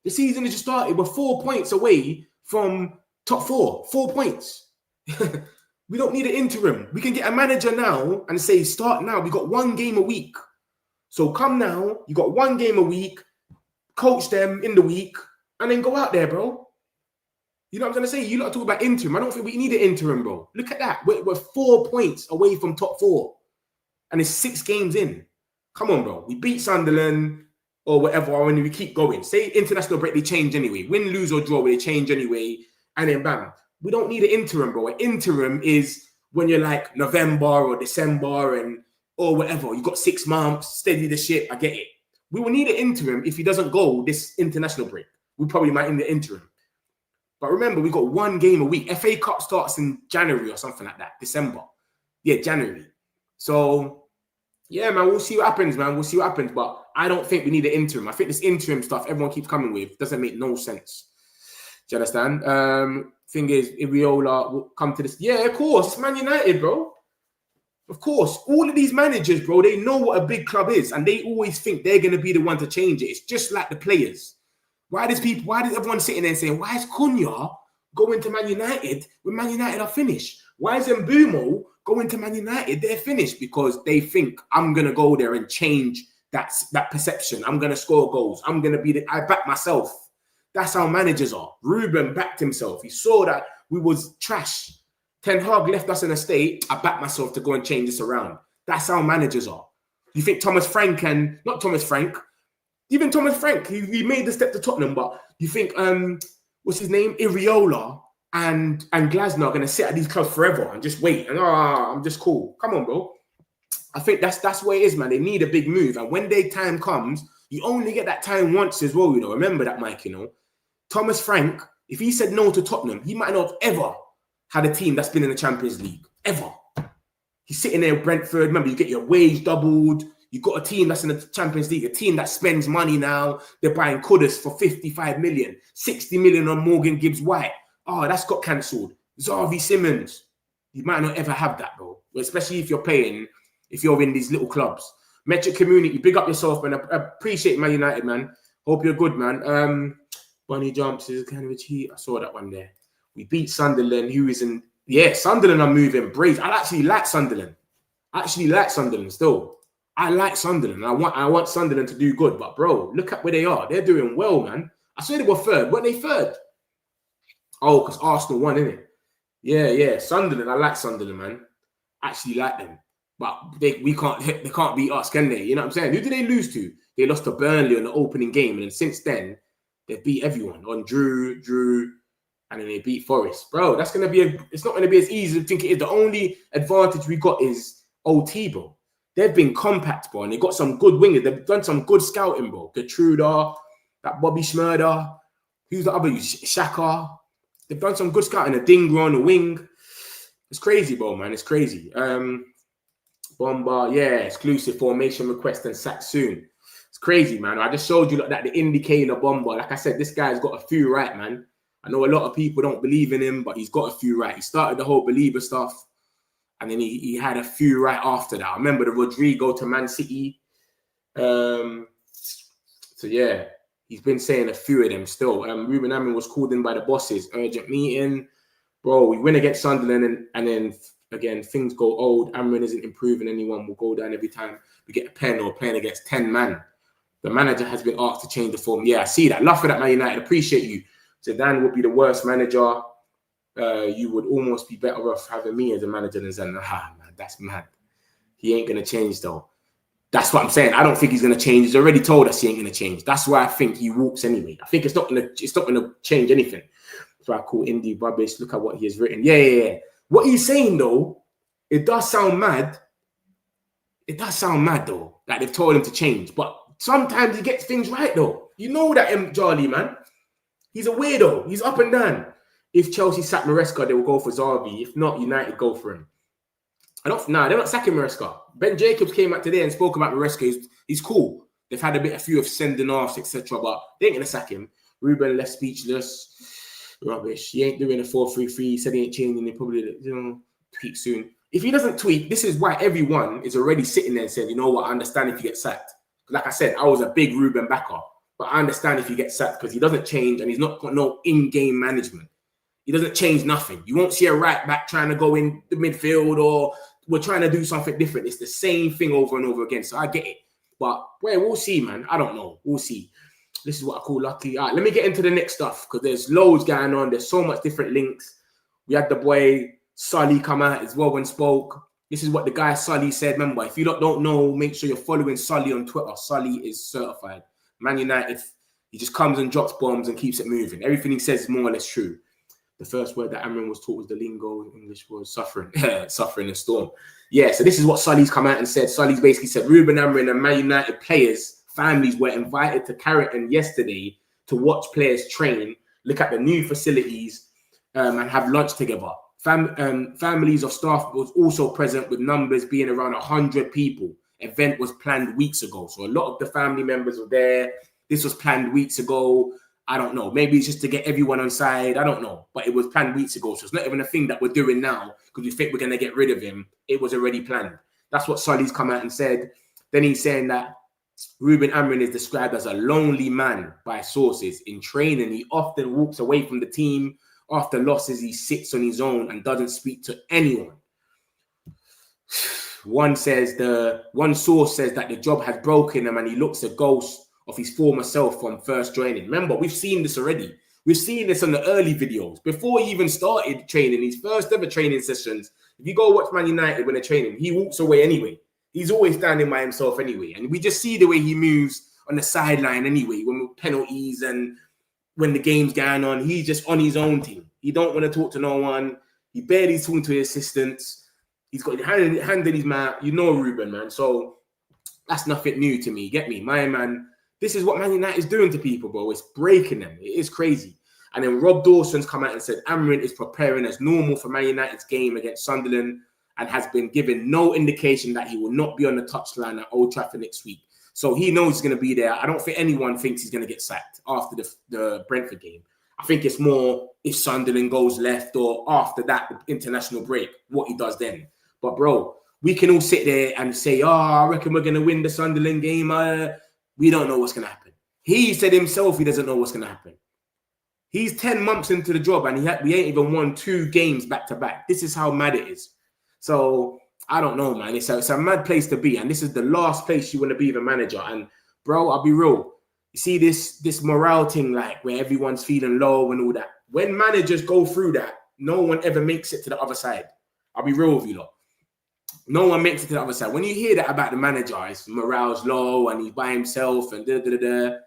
The season has just started. We're 4 points away from top 4. 4 points. We don't need an interim. We can get a manager now and say, start now. We got 1 game a week. So come now. You got 1 game a week. Coach them in the week. And then go out there, bro. You know what I'm trying to say? You lot talk about interim. I don't think we need an interim, bro. Look at that. We're 4 points away from top 4. And it's 6 games in. Come on, bro. We beat Sunderland or whatever, and we keep going. Say international break, they change anyway. Win, lose, or draw, they change anyway. And then bam. We don't need an interim, bro. An interim is when you're like November or December or whatever. You got 6 months, steady the ship. I get it. We will need an interim if he doesn't go this international break. We probably might in the interim. But remember, we got 1 game a week. FA Cup starts in January or something like that. December. Yeah, January. So yeah, man, we'll see what happens, man. We'll see what happens. But I don't think we need an interim. I think this interim stuff everyone keeps coming with doesn't make no sense. Do you understand? Thing is, Iriola will come to this. Yeah, of course. It's Man United, bro. Of course. All of these managers, bro, they know what a big club is. And they always think they're going to be the one to change it. It's just like the players. Why does everyone sitting there saying, why is Cunha going to Man United when Man United are finished? Why is Mbumo going to Man United? They're finished because they think I'm going to go there and change that perception. I'm going to score goals. I'm going to be I back myself. That's how managers are. Ruben backed himself. He saw that we was trash. Ten Hag left us in a state. I backed myself to go and change this around. That's how managers are. You think Thomas Frank not Thomas Frank, even Thomas Frank, he made the step to Tottenham, but you think, what's his name? Iriola and Glasner are going to sit at these clubs forever and just wait. And I'm just cool. Come on, bro. I think that's where it is, man. They need a big move. And when their time comes, you only get that time once as well, you know. Remember that, Mike, you know. Thomas Frank, if he said no to Tottenham, he might not have ever had a team that's been in the Champions League. Ever. He's sitting there with Brentford. Remember, you get your wage doubled. You've got a team that's in the Champions League, a team that spends money now. They're buying Kudus for 55 million, 60 million on Morgan Gibbs-White. Oh, that's got cancelled. Xavi Simmons. You might not ever have that, bro. Especially if you're in these little clubs. Metric community, big up yourself, man. I appreciate Man United, man. Hope you're good, man. Bunny jumps is kind of a cheat. I saw that one there. We beat Sunderland, who is in... Yeah, Sunderland are moving brave. I actually like Sunderland. Still. I like Sunderland. I want Sunderland to do good. But, bro, look at where they are. They're doing well, man. I swear they were third. Weren't they third? Oh, because Arsenal won, innit? Yeah. Sunderland. I like Sunderland, man. Actually like them. But they can't beat us, can they? You know what I'm saying? Who did they lose to? They lost to Burnley on the opening game. And then since then, they beat everyone. On Drew, and then they beat Forest. Bro, that's going to be it's not going to be as easy as I think it is. The only advantage we got is OT, bro. They've been compact, bro, and they got some good wingers. They've done some good scouting, bro. Gertruda, that Bobby Schmurder. Who's the other? Shaka. They've done some good scouting. A Dingra on the wing. It's crazy, bro, man. It's crazy. Bomba, yeah, exclusive formation request and sack soon. It's crazy, man. I just showed you that the indicator Bomba. Like I said, this guy's got a few right, man. I know a lot of people don't believe in him, but he's got a few right. He started the whole believer stuff. And then he had a few right after that. I remember the Rodrigo to Man City. So, yeah, he's been saying a few of them still. Ruben Amorim was called in by the bosses. Urgent meeting. Bro, we win against Sunderland and then, again, things go old. Amorim isn't improving. Anyone will go down every time we get a pen or playing against 10 man. The manager has been asked to change the form. Yeah, I see that. Love for that, Man United. Appreciate you. Zidane would be the worst manager. You would almost be better off having me as a manager than Zidane. Man, that's mad. He ain't going to change, though. That's what I'm saying. I don't think he's going to change. He's already told us he ain't going to change. That's why I think he walks anyway. I think it's not going to change anything. So I call indie rubbish. Look at what he has written. Yeah. What he's saying though, it does sound mad. It does sound mad though, that they've told him to change. But sometimes he gets things right though. You know that Charlie, man. He's a weirdo. He's up and down. If Chelsea sack Maresca, they will go for Xavi. If not, United go for him. They're not sacking Maresca. Ben Jacobs came out today and spoke about Maresca. He's cool. They've had a few of sending offs, etc. But they ain't gonna sack him. Ruben left speechless. Rubbish. He ain't doing a 4-3-3. He said he ain't changing. He probably tweet soon. If he doesn't tweet, this is why everyone is already sitting there and saying, you know what, I understand if you get sacked. Like I said, I was a big Ruben backer, but I understand if you get sacked because he doesn't change and he's not got no in-game management. He doesn't change nothing. You won't see a right back trying to go in the midfield or we're trying to do something different. It's the same thing over and over again. So I get it. But we'll see, man. I don't know. We'll see. This is what I call lucky. All right, let me get into the next stuff because there's loads going on. There's so much different links. We had the boy Sully come out as well and spoke. This is what the guy Sully said. Remember, if you don't know, make sure you're following Sully on Twitter. Sully is certified. Man United, he just comes and drops bombs and keeps it moving. Everything he says is more or less true. The first word that Amorim was taught was the lingo. English was suffering. Suffering a storm. Yeah, so this is what Sully's come out and said. Sully's basically said Ruben Amorim and Man United players, families were invited to Carrington yesterday to watch players train, look at the new facilities, and have lunch together. Families of staff was also present with numbers being around 100 people. Event was planned weeks ago. So a lot of the family members were there. This was planned weeks ago. I don't know. Maybe it's just to get everyone on side. I don't know. But it was planned weeks ago. So it's not even a thing that we're doing now because we think we're going to get rid of him. It was already planned. That's what Sully's come out and said. Then he's saying that Ruben Amorim is described as a lonely man by sources. In training, he often walks away from the team. After losses, he sits on his own and doesn't speak to anyone. One source says that the job has broken him and he looks a ghost of his former self from first joining. Remember, we've seen this already. We've seen this on the early videos. Before he even started training, his first ever training sessions, if you go watch Man United when they're training, he walks away anyway. He's always standing by himself anyway. And we just see the way he moves on the sideline anyway, when penalties and when the game's going on, he's just on his own team. He don't want to talk to no one. He barely talking to his assistants. He's got his hand in his mouth. You know Ruben, man. So that's nothing new to me. Get me? My man, this is what Man United is doing to people, bro. It's breaking them. It is crazy. And then Rob Dawson's come out and said Amorim is preparing as normal for Man United's game against Sunderland and has been given no indication that he will not be on the touchline at Old Trafford next week. So he knows he's going to be there. I don't think anyone thinks he's going to get sacked after the Brentford game. I think it's more if Sunderland goes left or after that international break, what he does then. But, bro, we can all sit there and say, I reckon we're going to win the Sunderland game. We don't know what's going to happen. He said himself he doesn't know what's going to happen. He's 10 months into the job and we ain't even won 2 games back-to-back. This is how mad it is. So, I don't know, man. It's a mad place to be. And this is the last place you want to be the manager. And, bro, I'll be real. You see this morale thing, like, where everyone's feeling low and all that. When managers go through that, no one ever makes it to the other side. I'll be real with you lot. No one makes it to the other side. When you hear that about the manager, his morale's low and he's by himself and da-da-da-da,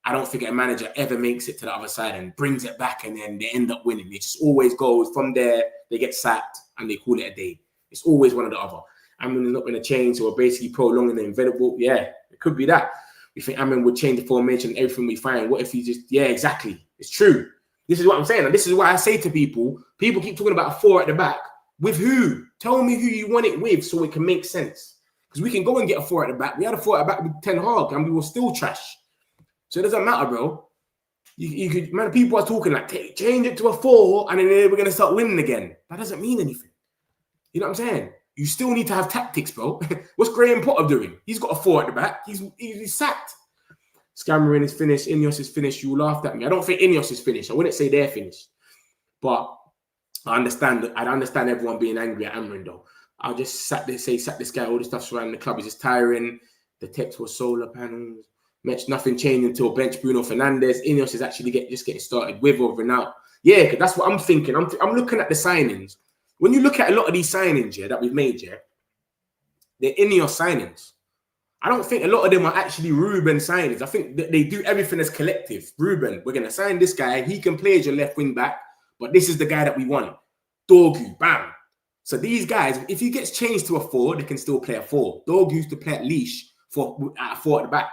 I don't think a manager ever makes it to the other side and brings it back and then they end up winning. It just always goes from there, they get sacked and they call it a day. It's always one or the other. Amorim is not going to change, so we're basically prolonging the inevitable. Yeah, it could be that. We think Amorim would change the formation and everything we find. What if he just, yeah, exactly. It's true. This is what I'm saying. And this is why I say to people keep talking about a 4 at the back. With who? Tell me who you want it with so it can make sense. Because we can go and get a 4 at the back. We had a 4 at the back with Ten Hag and we were still trash. So it doesn't matter, bro. You could, man, people are talking like, change it to a 4 and then we're going to start winning again. That doesn't mean anything. You know what I'm saying? You still need to have tactics, bro. What's Graham Potter doing? He's got a 4 at the back. He's sacked. Scammering is finished. Ineos is finished. You laughed at me. I don't think Ineos is finished. I wouldn't say they're finished. But I understand everyone being angry at Amorim, though. I'll just sack this guy. All the stuff surrounding the club is just tiring. The text was solar panels. Nothing changed until bench Bruno Fernandes. Ineos is actually just getting started with or without. Yeah, because that's what I'm thinking. I'm looking at the signings. When you look at a lot of these signings, yeah, that we've made, yeah, they're Ineos signings. I don't think a lot of them are actually Ruben signings. I think that they do everything as collective. Ruben, we're going to sign this guy. He can play as your left wing back, but this is the guy that we want. Dorgu, bam. So these guys, if he gets changed to a 4, they can still play a 4. Dorgu used to play at leash at 4 at the back.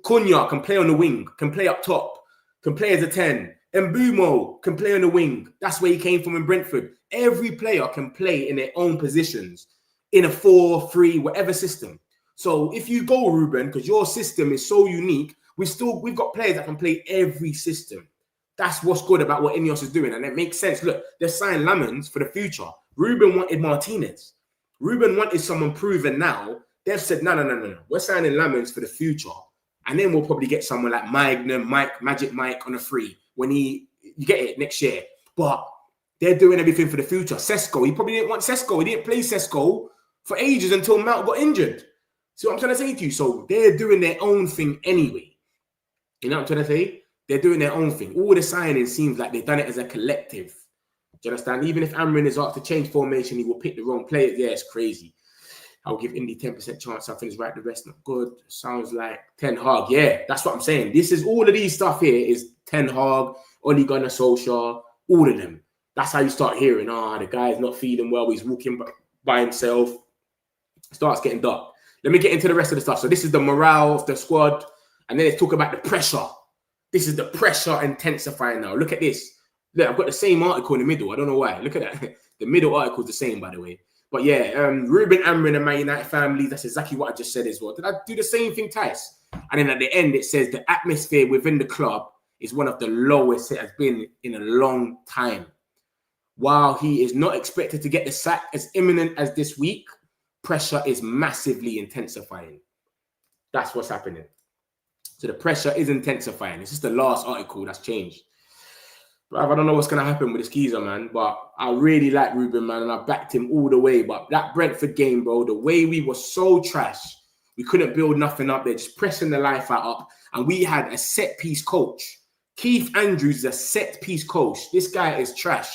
Cunha can play on the wing, can play up top, can play as a 10. Mbumo can play on the wing. That's where he came from in Brentford. Every player can play in their own positions in a 4-3, whatever system. So if you go, Ruben, because your system is so unique, we've got players that can play every system. That's what's good about what Ineos is doing, and it makes sense. Look, they're signing Lamens for the future. Ruben wanted Martinez. Ruben wanted someone proven now. They've said, no. We're signing Lamens for the future, and then we'll probably get someone like Magic Mike on a free when you get it next year. But they're doing everything for the future. Sesko, he probably didn't want Sesko. He didn't play Sesko for ages until Mount got injured. See what I'm trying to say to you? So they're doing their own thing anyway. You know what I'm trying to say? They're doing their own thing. All the signings seems like they've done it as a collective. Do you understand? Even if Amorim is asked to change formation, he will pick the wrong players. Yeah, it's crazy. I'll give Indy 10% chance. Something is right. The rest not good. Sounds like Ten Hag. Yeah, that's what I'm saying. This is all of these stuff here is Ten Hag, Ole Gunnar Solskjaer, all of them. That's how you start hearing, the guy's not feeling well. He's walking by himself. It starts getting dark. Let me get into the rest of the stuff. So this is the morale of the squad. And then let's talk about the pressure. This is the pressure intensifying now. Look at this. Look, I've got the same article in the middle. I don't know why. Look at that. The middle article is the same, by the way. But yeah, Ruben Amorim and Man United family, that's exactly what I just said as well. Did I do the same thing, Tice? And then at the end, it says the atmosphere within the club is one of the lowest it has been in a long time. While he is not expected to get the sack as imminent as this week, pressure is massively intensifying. That's what's happening. So the pressure is intensifying. This is the last article that's changed. But I don't know what's going to happen with this geezer, man. But I really like Ruben, man, and I backed him all the way. But that Brentford game, bro, the way we were so trash, we couldn't build nothing up there, just pressing the life out up. And we had a set-piece coach. Keith Andrews is a set-piece coach. This guy is trash.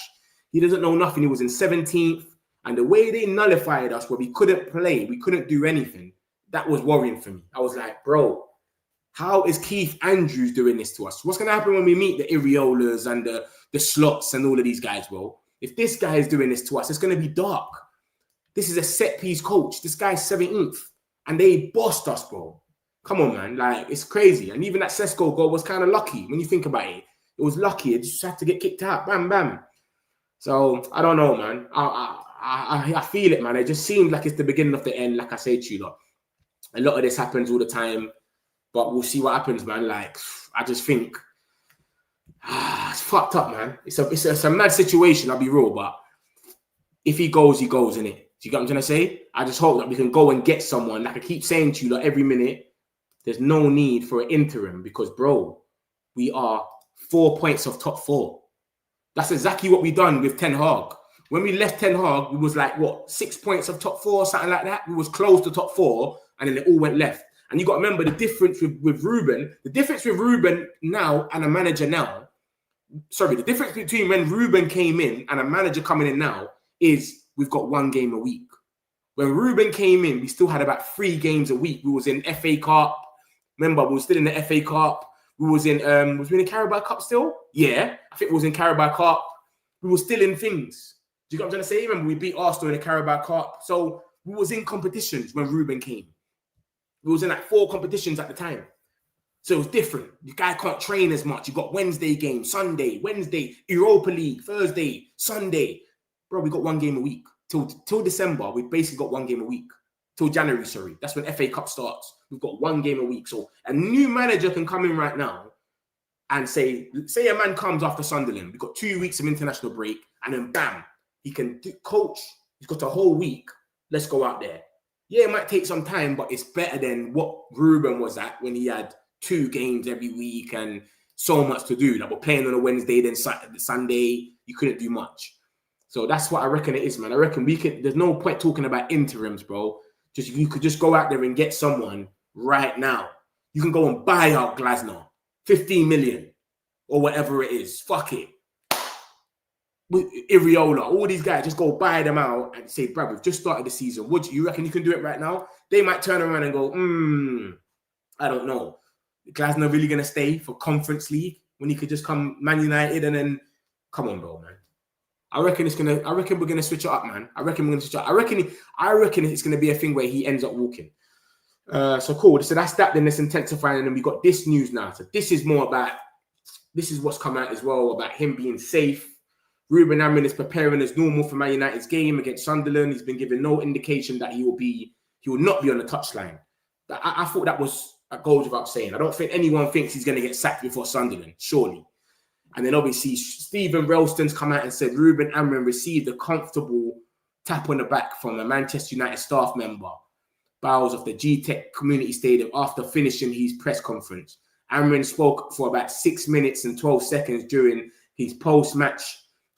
He doesn't know nothing. He was in 17th. And the way they nullified us, where we couldn't play, we couldn't do anything, that was worrying for me. I was like, bro, how is Keith Andrews doing this to us? What's going to happen when we meet the Iriolas and the Slots and all of these guys, bro? If this guy is doing this to us, it's going to be dark. This is a set-piece coach. This guy's 17th. And they bossed us, bro. Come on, man. Like, it's crazy. And even that Sesko goal was kind of lucky when you think about it. It was lucky. It just had to get kicked out. Bam, bam. So, I don't know, man. I feel it, man. It just seems like it's the beginning of the end, like I say to you, lot. A lot of this happens all the time, but we'll see what happens, man. Like, I just think it's fucked up, man. It's a mad situation, I'll be real, but if he goes, innit? Do you get what I'm trying to say? I just hope that we can go and get someone. Like I keep saying to you, like every minute, there's no need for an interim because, bro, we are 4 points off top 4. That's exactly what we done with Ten Hag. When we left Ten Hag, we was like, 6 points of top 4 or something like that? We was close to top 4, and then it all went left. And you got to remember the difference with Ruben. The difference with Ruben now and a manager now, the difference between when Ruben came in and a manager coming in now is we've got 1 game a week. When Ruben came in, we still had about 3 games a week. We was in FA Cup. Remember, we were still in the FA Cup. We was in the Carabao Cup still? Yeah, I think we was in Carabao Cup. We were still in things. Do you get what I'm trying to say? Remember, we beat Arsenal in the Carabao Cup. So we was in competitions when Ruben came. We was in like 4 competitions at the time. So it was different. The guy can't train as much. You got Wednesday game, Sunday, Wednesday, Europa League, Thursday, Sunday. Bro, we got 1 game a week. Till December, we basically got 1 game a week. Till January, sorry. That's when FA Cup starts. We've got 1 game a week. So a new manager can come in right now and say a man comes after Sunderland. We've got 2 weeks of international break. And then bam, he can coach. He's got a whole week. Let's go out there. Yeah, it might take some time, but it's better than what Ruben was at when he had 2 games every week and so much to do. Like we're playing on a Wednesday, then Sunday, you couldn't do much. So that's what I reckon it is, man. I reckon there's no point talking about interims, bro. You could just go out there and get someone right now. You can go and buy out Glasner, 15 million or whatever it is. Fuck it. with Iriola, all these guys, just go buy them out and say, bruv, we've just started the season. Would you reckon you can do it right now? They might turn around and go, I don't know. Glasner really going to stay for Conference League when he could just come Man United and then, come on, bro, man. I reckon we're gonna switch it up, man. I reckon it's gonna be a thing where he ends up walking. So cool. So that's that. Then let's intensify, and then we got this news now. So this is what's come out as well about him being safe. Ruben Amorim is preparing as normal for Man United's game against Sunderland. He's been given no indication that he will not be on the touchline. But I thought that was a goal without saying. I don't think anyone thinks he's going to get sacked before Sunderland, surely. And then obviously Stephen Ralston's come out and said Ruben Amorim received a comfortable tap on the back from a Manchester United staff member, bowels of the G-Tech Community Stadium after finishing his press conference. Amorim spoke for about 6 minutes and 12 seconds during his post-match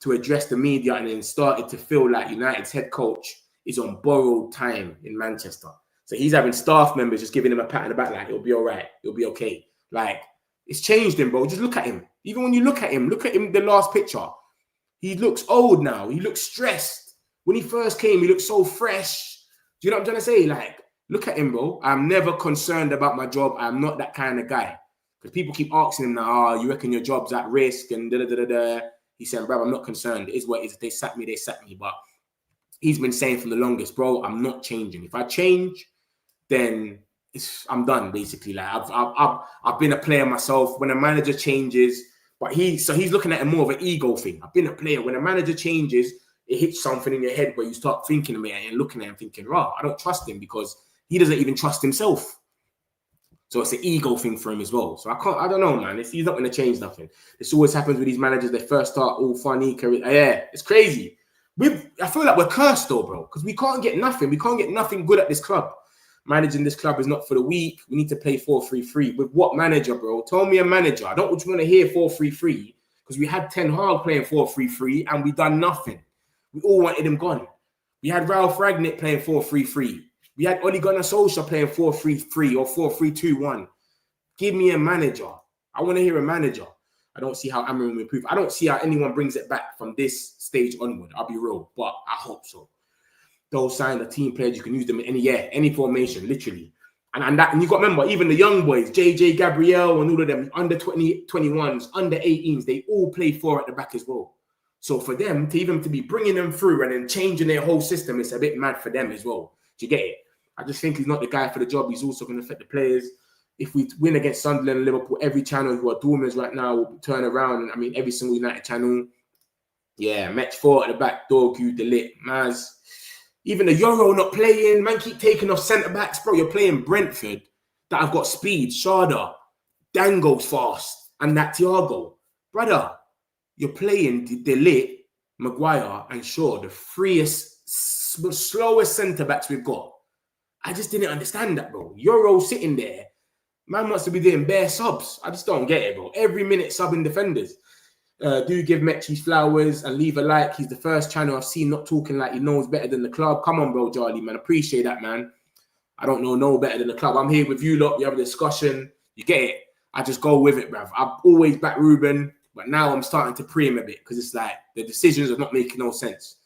to address the media, and then started to feel like United's head coach is on borrowed time in Manchester. So he's having staff members just giving him a pat on the back like, it'll be all right, it'll be okay. Like, it's changed him, bro. Just look at him. Even when you look at him, the last picture. He looks old now. He looks stressed. When he first came, he looked so fresh. Do you know what I'm trying to say? Like, look at him, bro. I'm never concerned about my job. I'm not that kind of guy. Because people keep asking him now, you reckon your job's at risk and da-da-da-da-da. He said, bro, I'm not concerned. It is what it is. If they sack me, they sack me. But he's been saying for the longest, bro, I'm not changing. If I change, then I'm done, basically. Like I've been a player myself. When a manager changes, but he's looking at it more of an ego thing. I've been a player. When a manager changes, it hits something in your head where you start thinking of it and looking at him thinking, right, I don't trust him because he doesn't even trust himself. So it's an ego thing for him as well. So I don't know, man. He's not going to change nothing. This always happens with these managers. They first start all funny. Yeah, it's crazy. I feel like we're cursed though, bro, because we can't get nothing. We can't get nothing good at this club. Managing this club is not for the weak. We need to play 4-3-3. With what manager, bro? Tell me a manager. I don't want to hear 4-3-3 because we had Ten Hag playing 4-3-3 and we done nothing. We all wanted him gone. We had Ralph Rangnick playing 4-3-3. We had Ole Gunnar Solskjaer playing 4-3-3 or 4-3-2-1. Give me a manager. I want to hear a manager. I don't see how Amorim will improve. I don't see how anyone brings it back from this stage onward. I'll be real, but I hope so. Those sign the team players, you can use them in any formation, literally. And you got to remember, even the young boys, JJ Gabriel and all of them, under 21s, under 18s, they all play 4 at the back as well. So for them, to be bringing them through and then changing their whole system, it's a bit mad for them as well. Do you get it? I just think he's not the guy for the job. He's also going to affect the players. If we win against Sunderland and Liverpool, every channel who are Dormers right now will turn around. I mean, every single United channel. Yeah, match 4 at the back, Dorgu, Delit, Maz. Even the Euro not playing. Man, keep taking off centre-backs. Bro, you're playing Brentford that have got speed. Shada, Dango's fast, and that Thiago. Brother, you're playing Delit, Maguire, and Shaw, the slowest centre-backs we've got. I just didn't understand that, bro. Euro sitting there. Man wants to be doing bare subs. I just don't get it, bro. Every minute subbing defenders. Do give Metch his flowers and leave a like. He's the first channel I've seen not talking like he knows better than the club. Come on, bro, Charlie, man. Appreciate that, man. I don't know no better than the club. I'm here with you lot. We have a discussion. You get it. I just go with it, bruv. I've always backed Ruben, but now I'm starting to pre him a bit because it's like the decisions are not making no sense.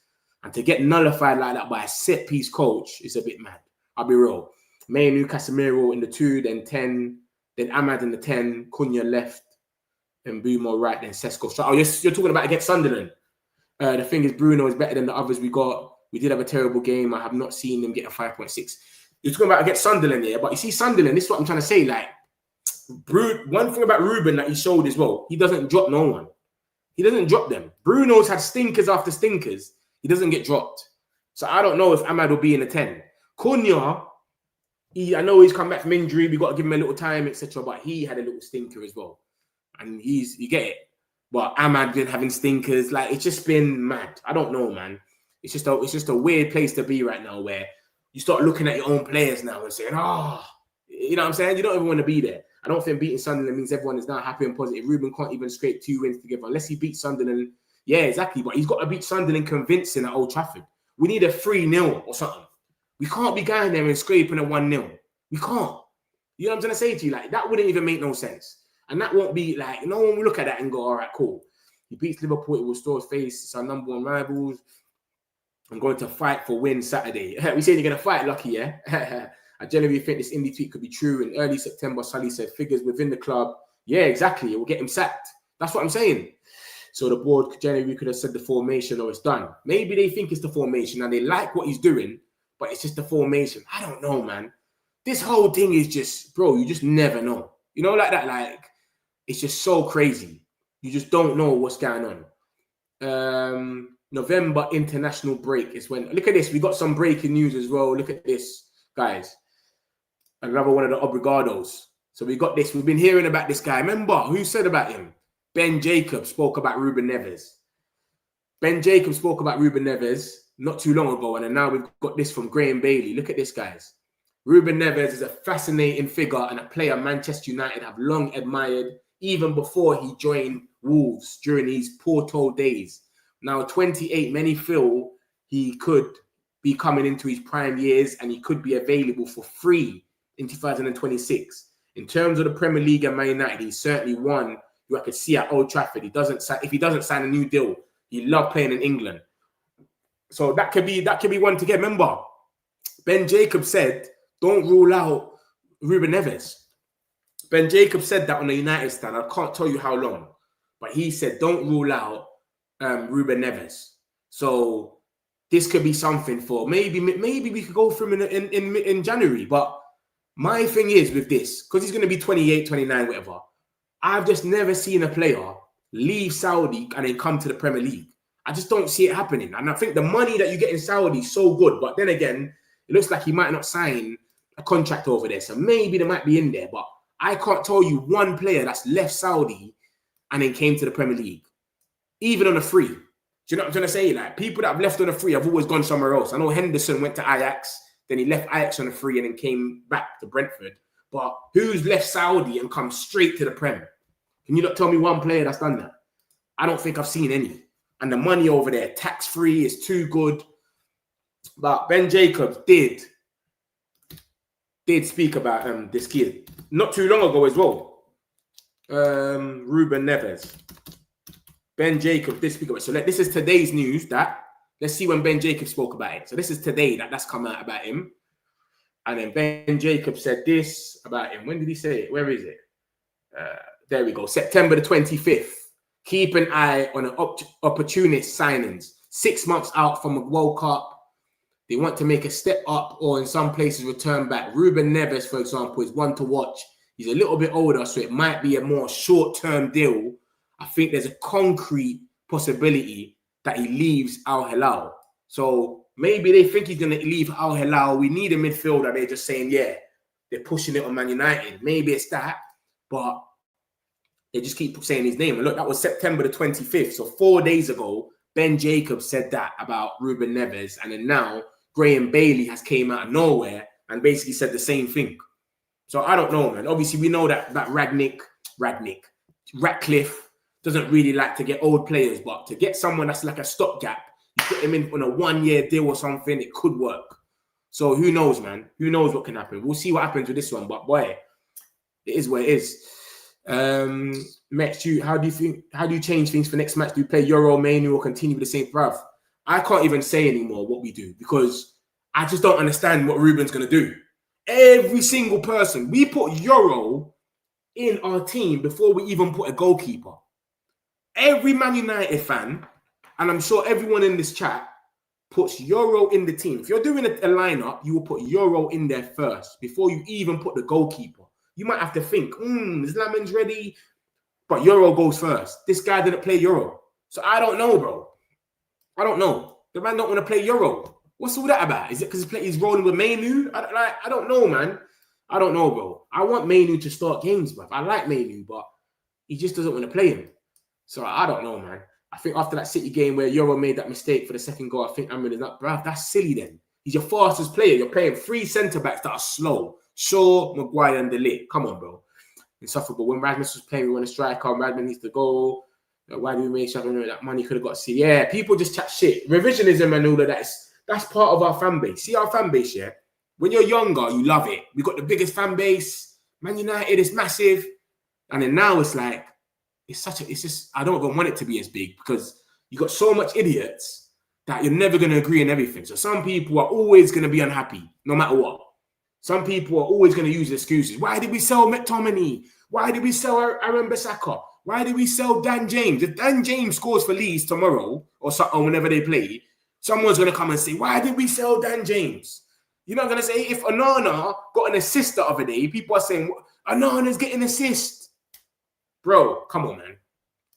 And to get nullified like that by a set-piece coach is a bit mad. I'll be real. Mainu Casemiro in the 2, then 10, then Ahmad in the 10, Cunha left, and Bumo right, then Sesko. Oh, you're talking about against Sunderland. The thing is, Bruno is better than the others we got. We did have a terrible game. I have not seen them get a 5.6. You're talking about against Sunderland, yeah? But you see, Sunderland, this is what I'm trying to say. Like, one thing about Ruben that he showed as well, he doesn't drop no one. He doesn't drop them. Bruno's had stinkers after stinkers. He doesn't get dropped. So I don't know if Ahmad will be in the 10. Cunha, I know he's come back from injury. We got to give him a little time, etc. But he had a little stinker as well. And you get it. But Ahmad been having stinkers. Like, it's just been mad. I don't know, man. It's just a weird place to be right now where you start looking at your own players now and saying, you know what I'm saying? You don't even want to be there. I don't think beating Sunderland means everyone is now happy and positive. Ruben can't even scrape 2 wins together unless he beats Sunderland. Yeah, exactly. But he's got to beat Sunderland convincing at Old Trafford. We need a 3-0 or something. We can't be going there and scraping a 1-0. We can't. You know what I'm trying to say to you? Like, that wouldn't even make no sense. And that won't be like, no one will look at that and go, all right, cool. He beats Liverpool, it will still face our number one rivals. I'm going to fight for win Saturday. We saying you're going to fight, Lucky, yeah? I generally think this indie tweet could be true. In early September, Sully said figures within the club. Yeah, exactly. It will get him sacked. That's what I'm saying. So the board generally could have said the formation or it's done. Maybe they think it's the formation and they like what he's doing, but it's just the formation. I don't know, man. This whole thing is just, bro, you just never know. You know, like that, like, it's just so crazy. You just don't know what's going on. November international break is when, look at this. We got some breaking news as well. Look at this, guys. Another one of the obligados. So we got this. We've been hearing about this guy. Remember who said about him? Ben Jacobs spoke about Ruben Neves. Ben Jacobs spoke about Ruben Neves not too long ago. And then now we've got this from Graham Bailey. Look at this, guys. Ruben Neves is a fascinating figure and a player Manchester United have long admired, even before he joined Wolves during his Porto days. Now, 28, many feel he could be coming into his prime years and he could be available for free in 2026. In terms of the Premier League and Man United, he's certainly one who I could see at Old Trafford. If he doesn't sign a new deal, he loved playing in England. So that could be one to get. Remember, Ben Jacobs said, don't rule out Ruben Neves. Ben Jacobs said that on the United stand. I can't tell you how long, but he said, don't rule out Ruben Neves. So this could be something for maybe we could go for him in January. But my thing is with this, because he's going to be 28, 29, whatever. I've just never seen a player leave Saudi and then come to the Premier League. I just don't see it happening. And I think the money that you get in Saudi is so good. But then again, it looks like he might not sign a contract over there. So maybe they might be in there. But I can't tell you one player that's left Saudi and then came to the Premier League, even on a free. Do you know what I'm trying to say? Like, people that have left on a free have always gone somewhere else. I know Henderson went to Ajax, then he left Ajax on a free and then came back to Brentford. But who's left Saudi and come straight to the Prem? Can you not tell me one player that's done that? I don't think I've seen any. And the money over there, tax-free, is too good. But Ben Jacobs did speak about this kid not too long ago as well. Ruben Neves. Ben Jacobs did speak about it. So this is today's news. Let's see when Ben Jacobs spoke about it. So this is today that's come out about him. And then Ben Jacobs said this about him. When did he say it? Where is it? There we go. September the 25th. Keep an eye on an opportunist signings. 6 months out from a World Cup. They want to make a step up or in some places return back. Ruben Neves, for example, is one to watch. He's a little bit older, so it might be a more short-term deal. I think there's a concrete possibility that he leaves Al Hilal. So maybe they think he's going to leave Al Hilal. We need a midfielder. They're just saying, yeah, they're pushing it on Man United. Maybe it's that, but they just keep saying his name. And look, that was September the 25th. So 4 days ago, Ben Jacobs said that about Ruben Neves. And then now Graham Bailey has came out of nowhere and basically said the same thing. So I don't know, man. Obviously, we know that Ratcliffe doesn't really like to get old players, but to get someone that's like a stopgap, you put him in on a 1 year deal or something, it could work. So who knows, man? Who knows what can happen? We'll see what happens with this one. But boy, it is what it is. Match, how do you change things for next match? Do you play Euro, Manu, or continue with the same bruv? I can't even say anymore what we do because I just don't understand what Ruben's going to do. Every single person, we put Euro in our team before we even put a goalkeeper. Every Man United fan, and I'm sure everyone in this chat, puts Euro in the team. If you're doing a lineup, you will put Euro in there first before you even put the goalkeeper. You might have to think, is Lamin's ready? But Euro goes first. This guy didn't play Euro. So I don't know, bro. I don't know. The man don't want to play Euro. What's all that about? Is it because he's rolling with Manu? I don't know, man. I don't know, bro. I want Manu to start games, bro. I like Manu, but he just doesn't want to play him. So I don't know, man. I think after that City game where Euro made that mistake for the second goal, I think Amrin is not, bro. That's silly then. He's your fastest player. You're playing 3 centre-backs that are slow. Shaw, Maguire, and De Ligt. Come on, bro. Insufferable. When Rasmus was playing, we want a striker. Rasmus needs to go. Why do we make sure that money could have got see? Yeah, people just chat shit. Revisionism and all of that. That's part of our fan base. See our fan base, yeah? When you're younger, you love it. We got the biggest fan base. Man United is massive. And then now it's like, it's just, I don't even want it to be as big because you got so much idiots that you're never going to agree on everything. So some people are always going to be unhappy no matter what. Some people are always going to use excuses. Why did we sell McTominay? Why did we sell Aaron Bissaka? Why did we sell Dan James? If Dan James scores for Leeds tomorrow or whenever they play, someone's going to come and say, why did we sell Dan James? You're not going to say, if Onana got an assist the other day, people are saying, Onana's getting an assist. Bro, come on, man.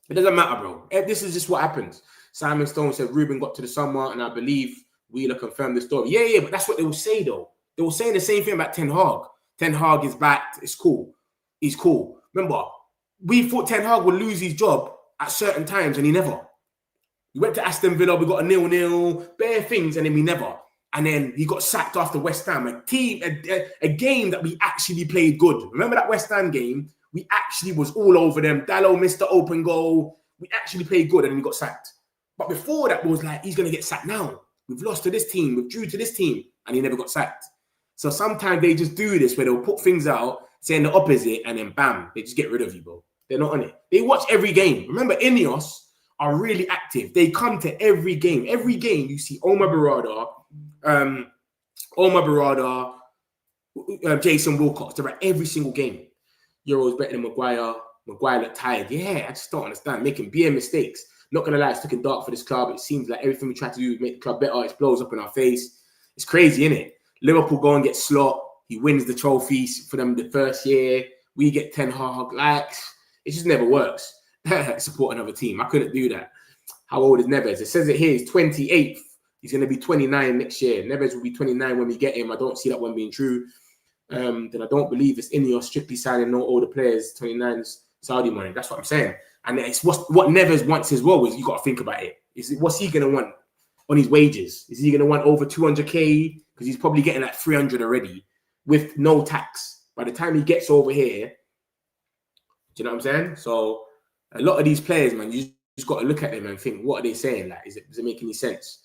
It doesn't matter, bro. This is just what happens. Simon Stone said Ruben got to the summer, and I believe Wheeler confirmed the story. Yeah, but that's what they will say, though. They were saying the same thing about Ten Hag. Ten Hag is back. It's cool. He's cool. Remember, we thought Ten Hag would lose his job at certain times, and he never. We went to Aston Villa, we got a 0-0, bare things, and then we never. And then he got sacked after West Ham, a game that we actually played good. Remember that West Ham game? We actually was all over them. Dallo missed the open goal. We actually played good, and then he got sacked. But before that, it was like, he's going to get sacked now. We've lost to this team. We've drew to this team, and he never got sacked. So sometimes they just do this where they'll put things out, saying the opposite, and then bam, they just get rid of you, bro. They're not on it. They watch every game. Remember, Ineos are really active. They come to every game. Every game, you see Omar Barada, Jason Wilcox. They're at every single game. Euros better than Maguire. Maguire looked tired. Yeah, I just don't understand. Making bare mistakes. Not going to lie, it's looking dark for this club. It seems like everything we try to do to make the club better, it blows up in our face. It's crazy, isn't it? Liverpool go and get Slot. He wins the trophies for them the first year. We get Ten Hag. Like, it just never works. Support another team. I couldn't do that. How old is Neves? It says it here. He's 28th. He's going to be 29 next year. Neves will be 29 when we get him. I don't see that one being true. Then I don't believe it's Ineos strictly signing no older players. 29's Saudi money. That's what I'm saying. And it's what Neves wants as well. Is you got to think about it. What's he going to want on his wages? Is he going to want over 200k? Because he's probably getting like 300 already with no tax. By the time he gets over here, do you know what I'm saying? So a lot of these players, man, you just got to look at them and think, what are they saying? Like, does it make any sense?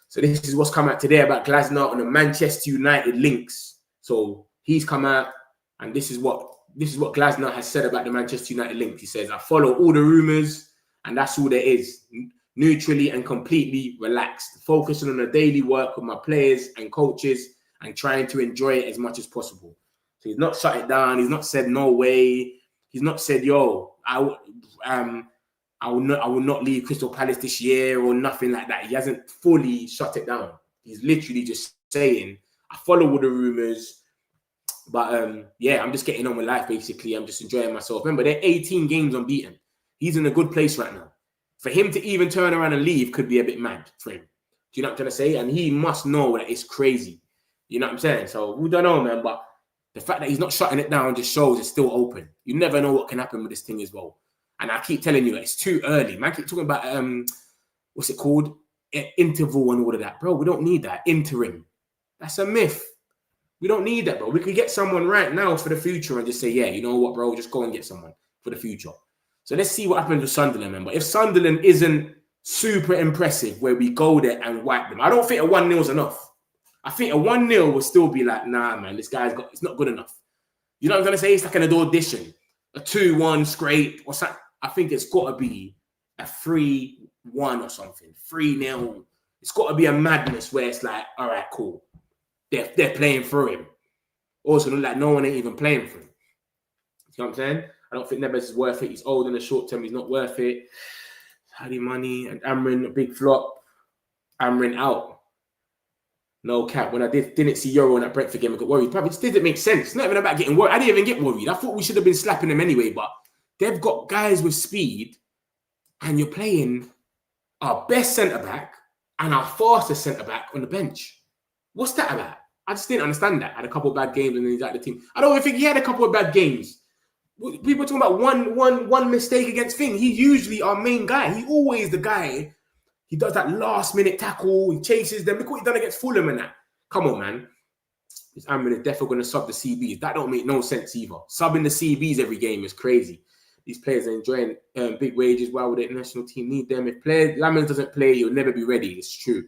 So this is what's come out today about Glasner on the Manchester United links. So he's come out, and this is what Glasner has said about the Manchester United links. He says, I follow all the rumours, and that's all there is. Neutrally and completely relaxed, focusing on the daily work with my players and coaches and trying to enjoy it as much as possible. So he's not shut it down. He's not said no way. He's not said, yo, I will not leave Crystal Palace this year or nothing like that. He hasn't fully shut it down. He's literally just saying, I follow all the rumours, but yeah, I'm just getting on with life, basically. I'm just enjoying myself. Remember, they're 18 games unbeaten. He's in a good place right now. For him to even turn around and leave could be a bit mad for him. Do you know what I'm trying to say? And he must know that it's crazy. You know what I'm saying? So we don't know, man. But the fact that he's not shutting it down just shows it's still open. You never know what can happen with this thing as well. And I keep telling you, it's too early. Man, I keep talking about, what's it called? Interval and all of that. Bro, we don't need that. Interim. That's a myth. We don't need that, bro. We could get someone right now for the future and just say, yeah, you know what, bro? Just go and get someone for the future. So let's see what happens with Sunderland, man. But if Sunderland isn't super impressive where we go there and wipe them, I don't think a 1-0 is enough. I think a 1-0 will still be like, nah, man, it's not good enough. You know what I'm going to say? It's like an audition. A 2-1 scrape or something. I think it's got to be a 3-1 or something. 3-0. It's got to be a madness where it's like, all right, cool. They're playing through him. Also, like no one ain't even playing for him. You know what I'm saying? I don't think Neves is worth it. He's old in the short term. He's not worth it. Hardy Money and Amrin, a big flop. Amrin out. No cap. When I didn't see Euro in that Brentford game, I got worried. Probably just didn't make sense. It's not even about getting worried. I didn't even get worried. I thought we should have been slapping them anyway, but they've got guys with speed and you're playing our best centre-back and our fastest centre-back on the bench. What's that about? I just didn't understand that. Had a couple of bad games and then he's out the team. I don't even think he had a couple of bad games. People are talking about one mistake against Thing. He's usually our main guy. He's always the guy. He does that last-minute tackle. He chases them. Look what he done against Fulham and that. Come on, man. I'm definitely going to sub the CBs. That don't make no sense either. Subbing the CBs every game is crazy. These players are enjoying big wages. Why would the national team need them? If Lamens doesn't play, he'll never be ready. It's true.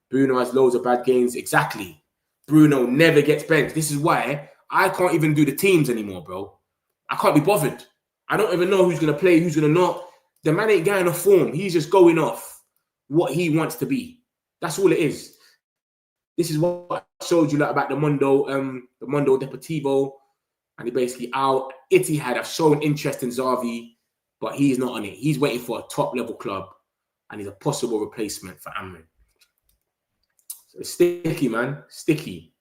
Bruno has loads of bad games. Exactly. Bruno never gets benched. This is why I can't even do the teams anymore, bro. I can't be bothered. I don't even know who's going to play, who's going to not. The man ain't getting a form. He's just going off what he wants to be. That's all it is. This is what I showed you about the Mondo Deportivo. And he basically out. Etihad have shown interest in Xavi, but he's not on it. He's waiting for a top-level club, and he's a possible replacement for Amorim. So it's sticky, man. Sticky.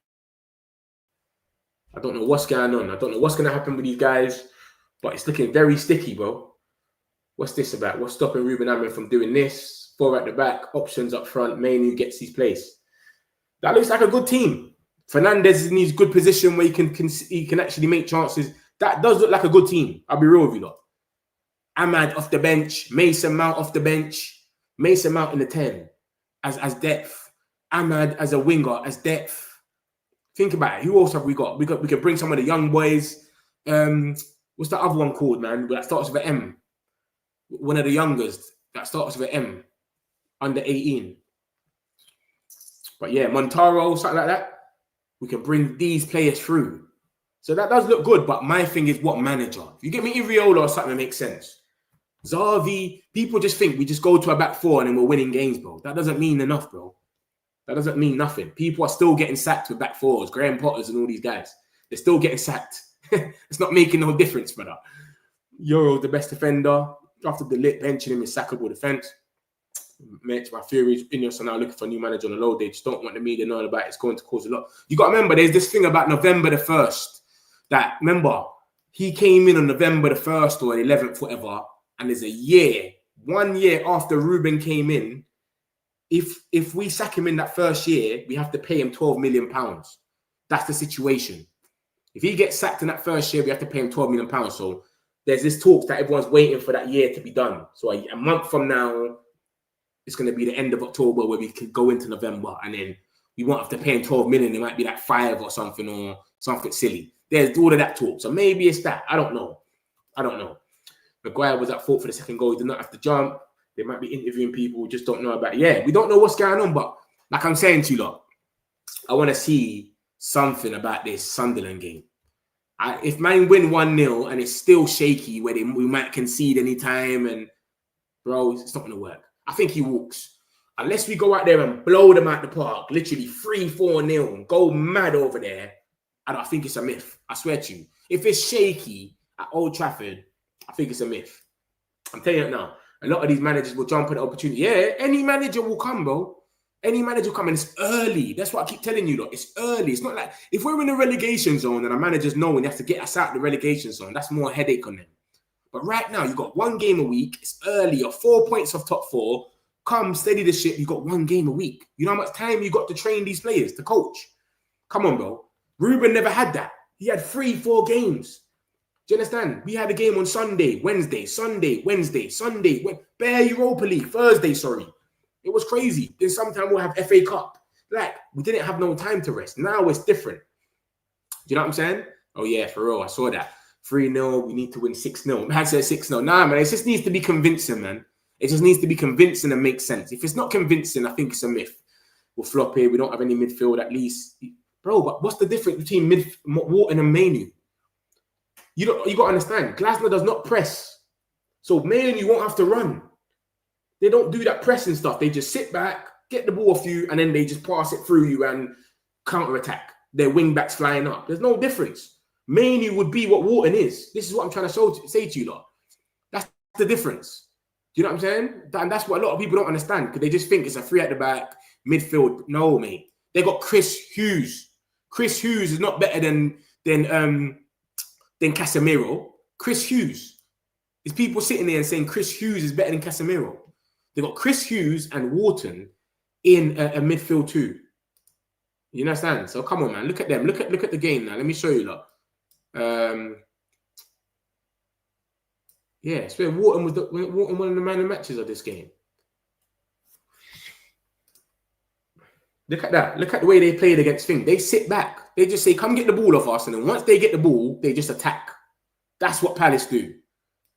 I don't know what's going on. I don't know what's going to happen with these guys, but it's looking very sticky, bro. What's this about? What's stopping Ruben Amorim from doing this? 4 at the back, options up front, Mainu gets his place. That looks like a good team. Fernandez is in his good position where he can actually make chances. That does look like a good team. I'll be real with you lot. Ahmad off the bench, Mason Mount off the bench, Mason Mount in the 10 as depth, Ahmad as a winger as depth. Think about it. Who else have we got? We could bring some of the young boys. What's the other one called, man? That starts with an M. One of the youngest that starts with an M, under 18. But yeah, Montaro, something like that. We can bring these players through. So that does look good, but my thing is what manager? If you get me Iriola or something that makes sense. Xavi, people just think we just go to a back 4 and then we're winning games, bro. That doesn't mean enough, bro. That doesn't mean nothing. People are still getting sacked with back 4s, Graham Potters and all these guys. They're still getting sacked. It's not making no difference, brother. Euro, the best defender. After the lit benching him in sackable defense. My theory is Ineos are now looking for a new manager on the low. They just don't want the media knowing about it. It's going to cause a lot. You got to remember, there's this thing about November the 1st. That, remember, he came in on November the 1st or 11th, whatever, and there's a year, 1 year after Ruben came in, if we sack him in that first year, we have to pay him £12 million. That's the situation. If he gets sacked in that first year, we have to pay him £12 million. So there's this talk that everyone's waiting for that year to be done. So a month from now, it's going to be the end of October where we can go into November, and then we won't have to pay him 12 million. It might be like 5 or something, or something silly. There's all of that talk. So maybe it's that. I don't know. Maguire was at fault for the second goal. He did not have to jump. They might be interviewing people who just don't know about it. Yeah, we don't know what's going on, but like I'm saying to you lot, I want to see something about this Sunderland game. If man win 1-0 and it's still shaky where we might concede any time, and bro, it's not going to work. I think he walks. Unless we go out there and blow them out the park, literally 3-4-0, and go mad over there, I think it's a myth. I swear to you. If it's shaky at Old Trafford, I think it's a myth. I'm telling you it now. A lot of these managers will jump at the opportunity. Yeah, any manager will come, bro. Any manager will come, and it's early. That's what I keep telling you, look. It's early. It's not like if we're in the relegation zone and our managers know when they have to get us out of the relegation zone, that's more headache on them. But right now, you've got 1 game a week. It's early. You're 4 points off top 4. Come, steady the ship. You've got 1 game a week. You know how much time you got to train these players, to coach? Come on, bro. Ruben never had that. He had 3-4 games. Do you understand? We had a game on Sunday, Wednesday, Sunday, Wednesday, Sunday, bare Europa League, Thursday, sorry. It was crazy. Then sometime we'll have FA Cup. Like, we didn't have no time to rest. Now it's different. Do you know what I'm saying? Oh, yeah, for real. I saw that. 3-0, we need to win 6-0. Man said 6-0. Nah, man, it just needs to be convincing, man. It just needs to be convincing and make sense. If it's not convincing, I think it's a myth. We'll flop here. We don't have any midfield at least. Bro, but what's the difference between Wharton and Mainu? You got to understand, Glasner does not press. So Mainu won't have to run. They don't do that pressing stuff. They just sit back, get the ball off you, and then they just pass it through you and counter-attack. Their wing-backs flying up. There's no difference. Mainu would be what Wharton is. This is what I'm trying to say to you lot. That's the difference. Do you know what I'm saying? And that's what a lot of people don't understand, because they just think it's a 3 at the back, midfield. No, mate. They got Chris Hughes. Chris Hughes is not better than Casemiro. Chris Hughes. There's people sitting there and saying Chris Hughes is better than Casemiro. They got Chris Hughes and Wharton in a midfield too. You understand? So come on, man. Look at them. Look at the game now. Let me show you, look. Yeah, I swear Wharton was one of the man of the matches of this game. Look at that. Look at the way they played against Thing. They sit back. They just say, come get the ball off us. And then once they get the ball, they just attack. That's what Palace do.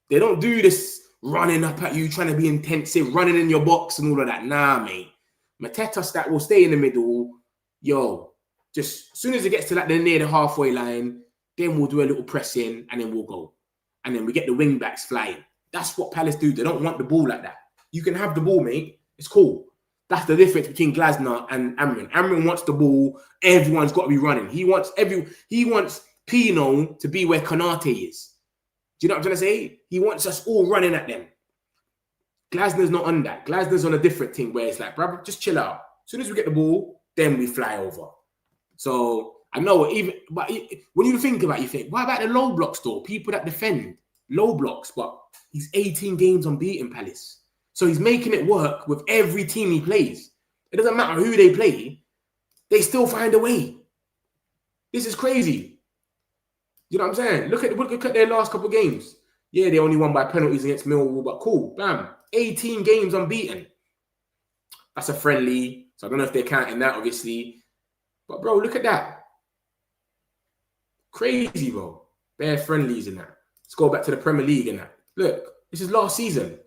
They don't do this running up at you, trying to be intensive, running in your box and all of that. Nah, mate. Mateta that will stay in the middle. Yo, just as soon as it gets to like near the halfway line, then we'll do a little pressing and then we'll go. and then we get the wing backs flying. That's what Palace do. They don't want the ball like that. You can have the ball, mate. It's cool. That's the difference between Glasner and Amorim. Amorim wants the ball. Everyone's got to be running. He wants Pino to be where Konate is. Do you know what I'm trying to say? He wants us all running at them. Glasner's not on that. Glasner's on a different thing where it's like, brother, just chill out. As soon as we get the ball, then we fly over. So I know but when you think about it, you think, what about the low blocks though? People that defend low blocks, but he's 18 games unbeaten, Palace. So he's making it work with every team he plays. It doesn't matter who they play, they still find a way. This is crazy. You know what I'm saying? Look at their last couple of games. Yeah, they only won by penalties against Millwall, but cool. Bam. 18 games unbeaten. That's a friendly. So I don't know if they're counting that, obviously. But, bro, look at that. Crazy, bro. Bare friendlies in that. Let's go back to the Premier League and that. Look, this is last season.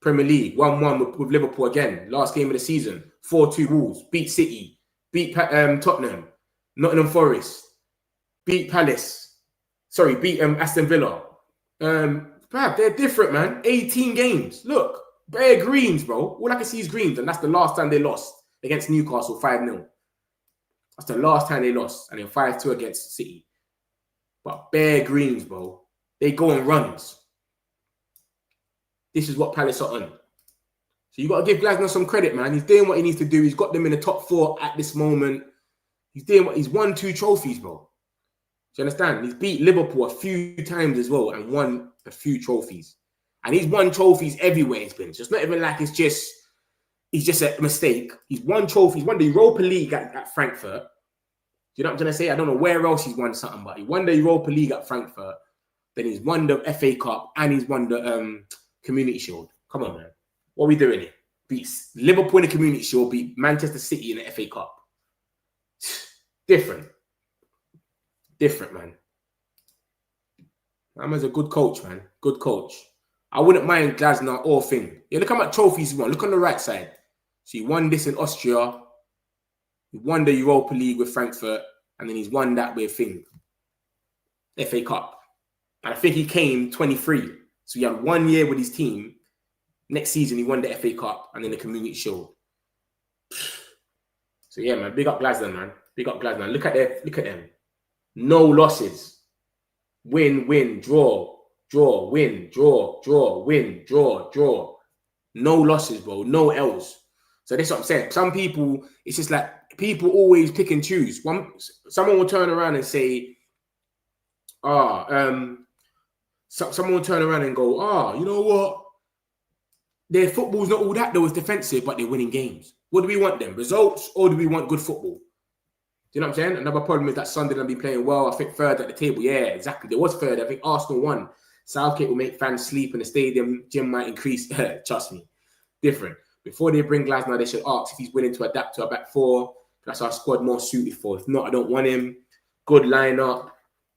Premier League, 1-1 with Liverpool again. Last game of the season. 4-2 Wolves. Beat City. Beat Tottenham. Nottingham Forest. Beat Palace. Sorry, beat Aston Villa. Bruh, they're different, man. 18 games. Look, bare greens, bro. All I can see is greens, and that's the last time they lost against Newcastle 5-0. That's the last time they lost, and then 5-2 against City. But bare greens, bro. They go on runs. This is what Palace are on. So you got to give Glasner some credit, man. He's doing what he needs to do. He's got them in the top 4 at this moment. He's won 2 trophies, bro. Do you understand? He's beat Liverpool a few times as well and won a few trophies. And he's won trophies everywhere he's been. So it's not even like it's just a mistake. He's won trophies. He's won the Europa League at Frankfurt. Do you know what I'm trying to say? I don't know where else he's won something, but he won the Europa League at Frankfurt. Then he's won the FA Cup and he's won the Community Shield. Come on, man. What are we doing here? Beats Liverpool in the Community Shield, beat Manchester City in the FA Cup. Different, man. Man's a good coach, man. Good coach. I wouldn't mind Glasner or thing. Yeah, look how much trophies he won. Look on the right side. So he won this in Austria. He won the Europa League with Frankfurt. And then he's won that with thing. FA Cup. And I think he came 23. So he had 1 year with his team. Next season, he won the FA Cup and then the Community Shield. So yeah, man. Big up Glasner, man. Big up Glasner. Look at them. No losses. Win, win, draw, win, draw, win, draw. No losses, bro. No L's. So that's what I'm saying. Some people, it's just like people always pick and choose. Someone will turn around and say, someone will turn around and go, you know what? Their football's not all that though. It's defensive, but they're winning games. What do we want then? Results or do we want good football? Do you know what I'm saying? Another problem is that Sunderland be playing well. I think third at the table. Yeah, exactly. There was third. I think Arsenal won. Southgate will make fans sleep in the stadium. Gym might increase. Trust me. Different. Before they bring Glasner, they should ask if he's willing to adapt to a back 4. That's our squad more suited for. If not, I don't want him. Good lineup.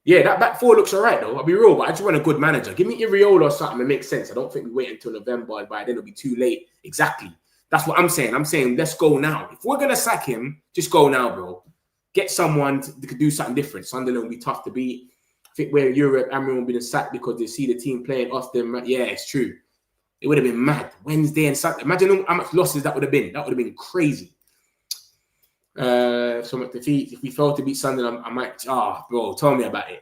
Yeah, that back 4 looks all right, though. I'll be real, but I just want a good manager. Give me Iriola or something that makes sense. I don't think we wait until November. By then, it'll be too late. Exactly. That's what I'm saying. I'm saying, let's go now. If we're going to sack him, just go now, bro. Get someone that could do something different. Sunderland will be tough to beat. I think we're in Europe, Amorim will be sacked because they see the team playing off them. Yeah, it's true. It would have been mad. Wednesday and Saturday. Imagine how much losses that would have been. That would have been crazy. So much defeats. If we fail to beat Sunderland, I might... bro, tell me about it.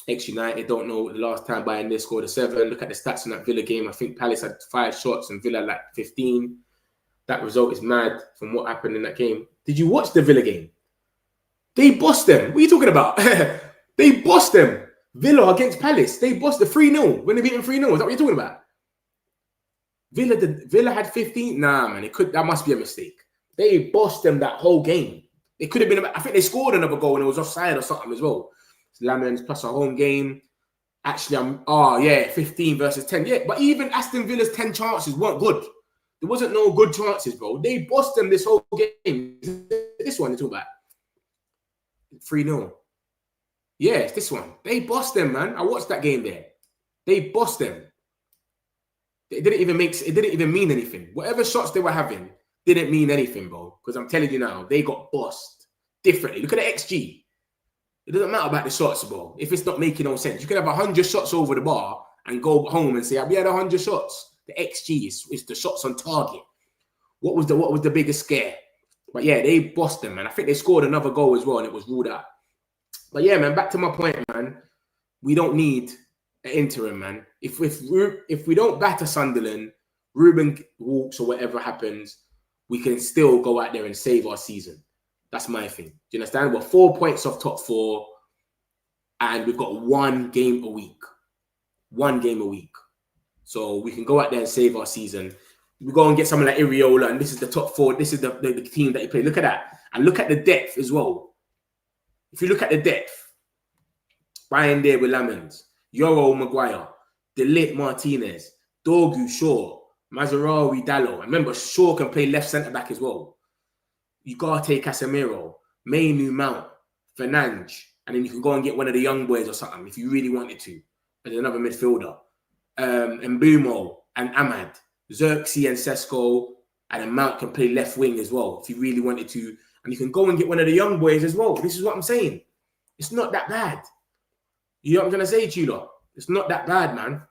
Ex-United don't know the last time Bayern they scored a 7. Look at the stats in that Villa game. I think Palace had 5 shots and Villa like 15. That result is mad from what happened in that game. Did you watch the Villa game? They bossed them. What are you talking about? They bossed them. Villa against Palace. They bossed the 3-0. When they beat them 3-0. Is that what you're talking about? Villa had 15. Nah, man. That must be a mistake. They bossed them that whole game. It could have been... I think they scored another goal and it was offside or something as well. It's Lamens plus a home game. Actually, 15 versus 10. Yeah, but even Aston Villa's 10 chances weren't good. There wasn't no good chances, bro. They bossed them this whole game. This one you're talking about. 3-0. Yeah, it's this one. They bossed them, man. I watched that game there. They bossed them. It didn't even mean anything. Whatever shots they were having didn't mean anything, bro. Because I'm telling you now, they got bossed differently. Look at the XG. It doesn't matter about the shots, bro. If it's not making no sense, you can have 100 shots over the bar and go home and say, we had 100 shots. The XG is the shots on target. What was the biggest scare? But yeah, they bossed them, man. I think they scored another goal as well, and it was ruled out. But yeah, man, back to my point, man. We don't need an interim, man. If we don't batter Sunderland, Ruben walks or whatever happens, we can still go out there and save our season. That's my thing. Do you understand? We're 4 points off top 4, and we've got 1 game a week. 1 game a week. So we can go out there and save our season. We go and get someone like Iriola, and this is the top 4. This is the team that you play. Look at that. And look at the depth as well. If you look at the depth, Brian there with Lamons, Yoro Maguire, Delit Martinez, Dorgu Shaw, Mazarawi Dallo. And remember, Shaw can play left centre-back as well. Ugarte Casemiro, Mainu Mount, Fernandes, and then you can go and get one of the young boys or something if you really wanted to. There's another midfielder. Mbumo and Ahmad, Xerxes and Sesko, and then Mount can play left wing as well if you really wanted to. And you can go and get one of the young boys as well. This is what I'm saying. It's not that bad. You know what I'm trying to say to you, lot? It's not that bad, man.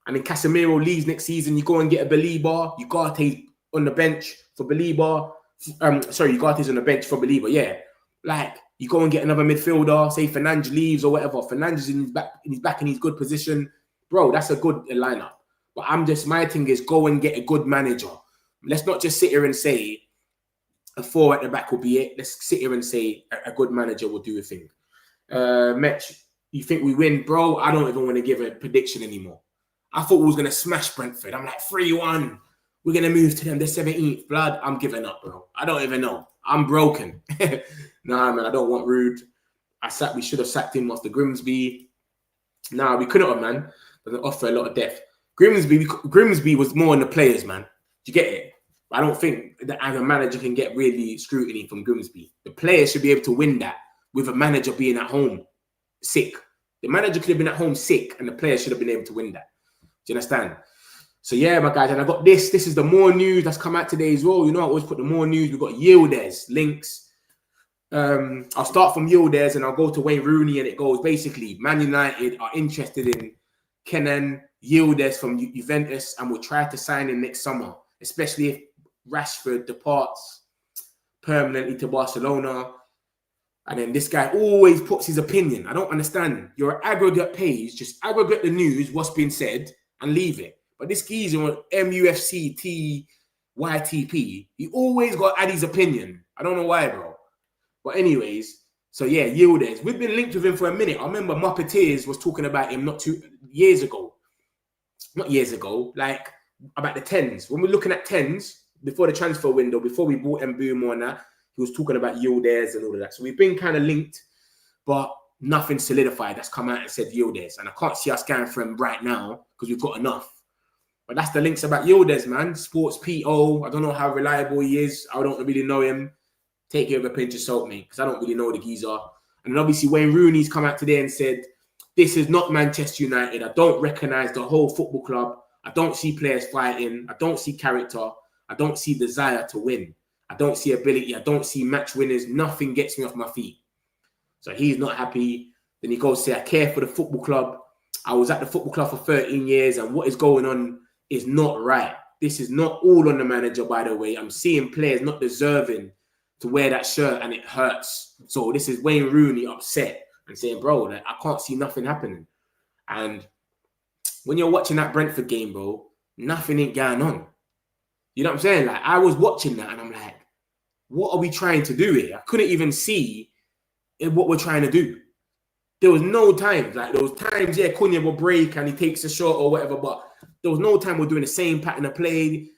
And then Casemiro leaves next season. You go and get a Belieber. Ugarte's on the bench for Belieber. Ugarte's on the bench for Belieber. Yeah. Like, you go and get another midfielder. Say Fernandes leaves or whatever. Fernandes is in his back in his good position. Bro, that's a good lineup. But my thing is go and get a good manager. Let's not just sit here and say a 4 at the back will be it. Let's sit here and say a good manager will do a thing. Metch, you think we win? Bro, I don't even want to give a prediction anymore. I thought we was going to smash Brentford. I'm like, 3-1. We're going to move to them the 17th. Blood, I'm giving up, bro. I don't even know. I'm broken. Nah, man, I don't want Rude. We should have sacked him after Grimsby. Nah, we couldn't have, man. Doesn't offer a lot of depth. Grimsby was more on the players, man. Do you get it? I don't think that as a manager can get really scrutiny from Grimsby. The players should be able to win that with a manager being at home sick. The manager could have been at home sick and the players should have been able to win that. Do you understand? So yeah, my guys, and I got this. This is the more news that's come out today as well. You know, I always put the more news. We've got Yildiz links. I'll start from Yildiz and I'll go to Wayne Rooney, and it goes basically Man United are interested in Kenan Yildiz from Juventus and will try to sign him next summer, especially if Rashford departs permanently to Barcelona. And then this guy always puts his opinion. I don't understand. You're an aggregate page. Just aggregate the news, what's been said, and leave it. But this geezer on MUFC TYTP, he always got to add his opinion. I don't know why, bro. But anyways, so yeah, Yildiz. We've been linked with him for a minute. I remember Muppeteers was talking about him not 2 years ago. Not years ago, like about the 10s. When we're looking at 10s, before the transfer window, before we bought Mbumo and that, he was talking about Yildiz and all of that. So we've been kind of linked, but nothing solidified that's come out and said Yildiz. And I can't see us going for him right now because we've got enough. But that's the links about Yildiz, man. Sports PO. I don't know how reliable he is. I don't really know him. Take it with a pinch of salt, mate, because I don't really know the geezer. And then obviously Wayne Rooney's come out today and said, this is not Manchester United. I don't recognise the whole football club. I don't see players fighting. I don't see character. I don't see desire to win. I don't see ability. I don't see match winners. Nothing gets me off my feet. So he's not happy. Then he goes to say, I care for the football club. I was at the football club for 13 years and what is going on is not right. This is not all on the manager, by the way. I'm seeing players not deserving to wear that shirt and it hurts. So this is Wayne Rooney upset and saying, bro, like, I can't see nothing happening. And when you're watching that Brentford game, bro, nothing ain't going on. You know what I'm saying? Like, I was watching that and I'm like, what are we trying to do here? I couldn't even see what we're trying to do. There was no time. Like, there was times, yeah, Cunha will break and he takes a shot or whatever, but there was no time we're doing the same pattern of play.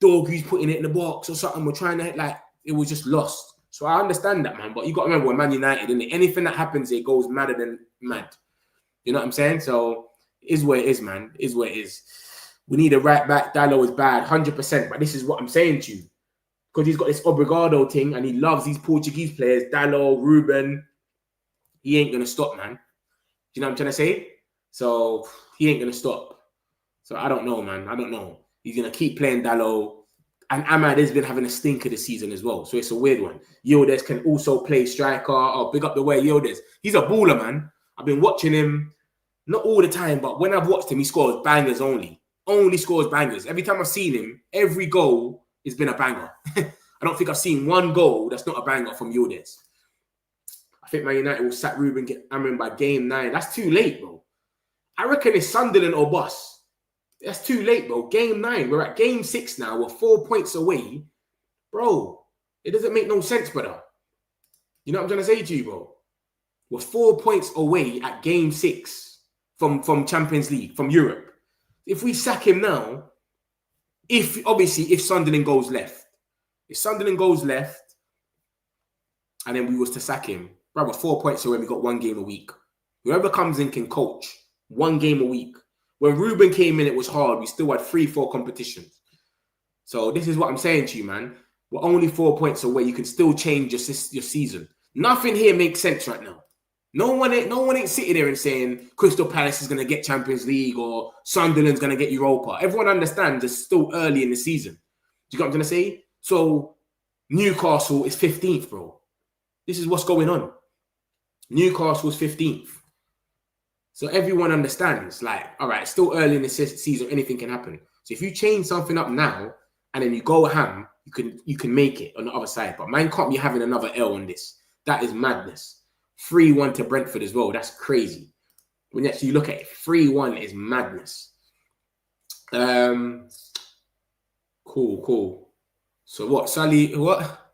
Dorgu's putting it in the box or something. We're trying to, like, it was just lost. So I understand that, man. But you got to remember, we're Man United, and anything that happens, it goes madder than mad. You know what I'm saying? So it is what it is, man. It is what it is. We need a right back. Dallo is bad, 100%. But this is what I'm saying to you. Because he's got this Obrigado thing and he loves these Portuguese players, Dallo, Ruben. He ain't going to stop, man. Do you know what I'm trying to say? So he ain't going to stop. So I don't know, man. I don't know. He's going to keep playing Dallo. And Ahmad has been having a stinker this season as well. So it's a weird one. Yildiz can also play striker. Oh, big up the way Yildiz. He's a baller, man. I've been watching him, not all the time, but when I've watched him, he scores bangers only. Only scores bangers. Every time I've seen him, every goal has been a banger. I don't think I've seen one goal that's not a banger from Yildiz. I think Man United will sack Ruben Amorim by game 9. That's too late, bro. I reckon it's Sunderland or bust. That's too late, bro. Game 9. We're at game 6 now. We're 4 points away. Bro, it doesn't make no sense, brother. You know what I'm trying to say to you, bro? We're 4 points away at game 6 from Champions League, from Europe. If we sack him now, if Sunderland goes left. If Sunderland goes left and then we was to sack him, bro, we're 4 points away. We got 1 game a week. Whoever comes in can coach 1 game a week. When Ruben came in, it was hard. We still had 3-4 competitions. So this is what I'm saying to you, man. We're only 4 points away. You can still change your season. Nothing here makes sense right now. No one ain't sitting there and saying Crystal Palace is going to get Champions League or Sunderland's going to get Europa. Everyone understands it's still early in the season. Do you get what I'm going to say? So Newcastle is 15th, bro. This is what's going on. Newcastle's 15th. So everyone understands, like, all right, it's still early in the season, anything can happen. So if you change something up now and then you go ham, you can make it on the other side. But man can't be having another L on this. That is madness. 3-1 to Brentford as well. That's crazy. When you actually look at it, 3-1 is madness. Cool. So what? Sully, what?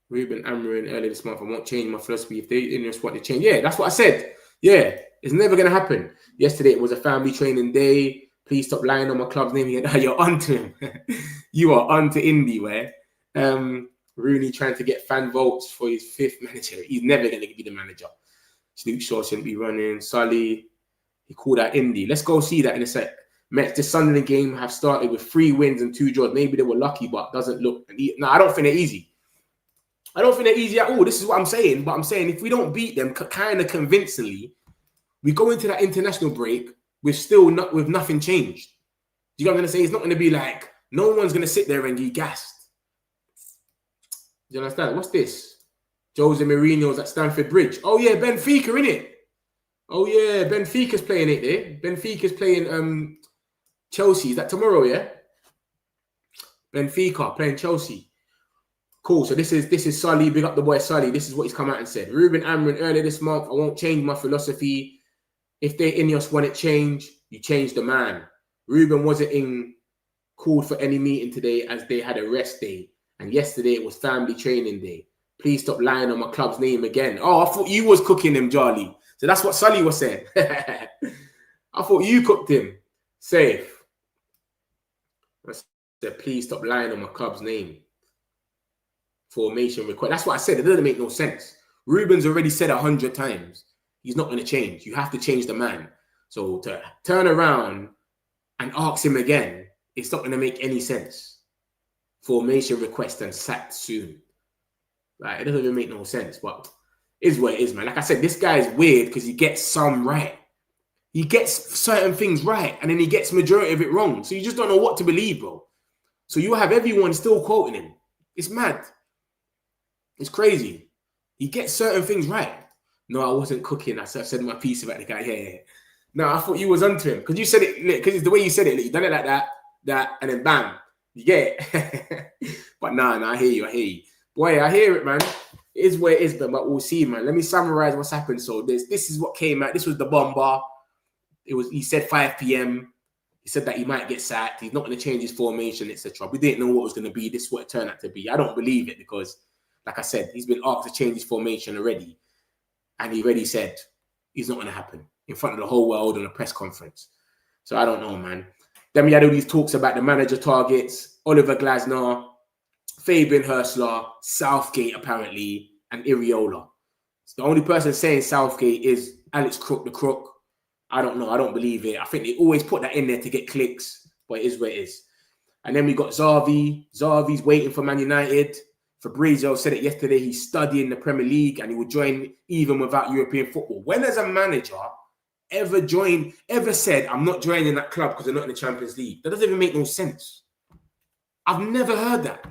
Ruben Amorim earlier this month. I won't change my philosophy if they didn't just want to change. Yeah, that's what I said. Yeah. It's never going to happen. Yesterday, it was a family training day. Please stop lying on my club's name. You're onto him. You are onto Indy, where Rooney trying to get fan votes for his 5th manager. He's never going to be the manager. Luke Shaw shouldn't be running. Sully, he called out Indy. Let's go see that in a sec. Mets, the Sunderland game have started with 3 wins and 2 draws. Maybe they were lucky, but doesn't look... No, I don't think they're easy. I don't think they're easy at all. This is what I'm saying. But I'm saying if we don't beat them kind of convincingly, we go into that international break with nothing changed. Do you know what I'm going to say? It's not going to be like, no one's going to sit there and get gassed. Do you understand? What's this? Jose Mourinho's at Stamford Bridge. Oh, yeah, Benfica, innit? Oh, yeah, Benfica's playing it there. Benfica's playing Chelsea. Is that tomorrow, yeah? Benfica playing Chelsea. Cool. So this is Sully. Big up the boy Sully. This is what he's come out and said. Ruben Amorim earlier this month. I won't change my philosophy. If they Ineos want it changed, you change the man. Ruben wasn't called for any meeting today as they had a rest day. And yesterday it was family training day. Please stop lying on my club's name again. Oh, I thought you was cooking him, Charlie. So that's what Sully was saying. I thought you cooked him. Safe. I said, please stop lying on my club's name. Formation request. That's what I said. It doesn't make no sense. Ruben's already said 100 times. He's not going to change. You have to change the man. So to turn around and ask him again, it's not going to make any sense. Formation request and sacked soon. Like, it doesn't even make no sense, but it is what it is, man. Like I said, this guy is weird because he gets some right. He gets certain things right, and then he gets majority of it wrong. So you just don't know what to believe, bro. So you have everyone still quoting him. It's mad. It's crazy. He gets certain things right. No, I wasn't cooking. I said my piece about the guy. Yeah. No, I thought you was onto him. Because you said it, because it's the way you said it. You done it like that, and then bam. You get it. But nah, I hear you. Boy, I hear it, man. It is where it is, but we'll see, man. Let me summarize what's happened. So this is what came out. This was the BOMBA. He said 5 p.m. He said that he might get sacked. He's not going to change his formation, etc. We didn't know what it was going to be. This is what it turned out to be. I don't believe it because, like I said, he's been asked to change his formation already. And he already said it's not going to happen in front of the whole world on a press conference. So I don't know, man. Then we had all these talks about the manager targets, Oliver Glasner, Fabian Hurstler, Southgate apparently, and Iriola. So the only person saying Southgate is Alex Crook, the Crook. I don't know. I don't believe it. I think they always put that in there to get clicks, but it is what it is. And then we got Xavi. Xavi's waiting for Man United. Fabrizio said it yesterday. He's studying the Premier League and he will join even without European football. When has a manager ever said, I'm not joining that club because they're not in the Champions League? That doesn't even make no sense. I've never heard that.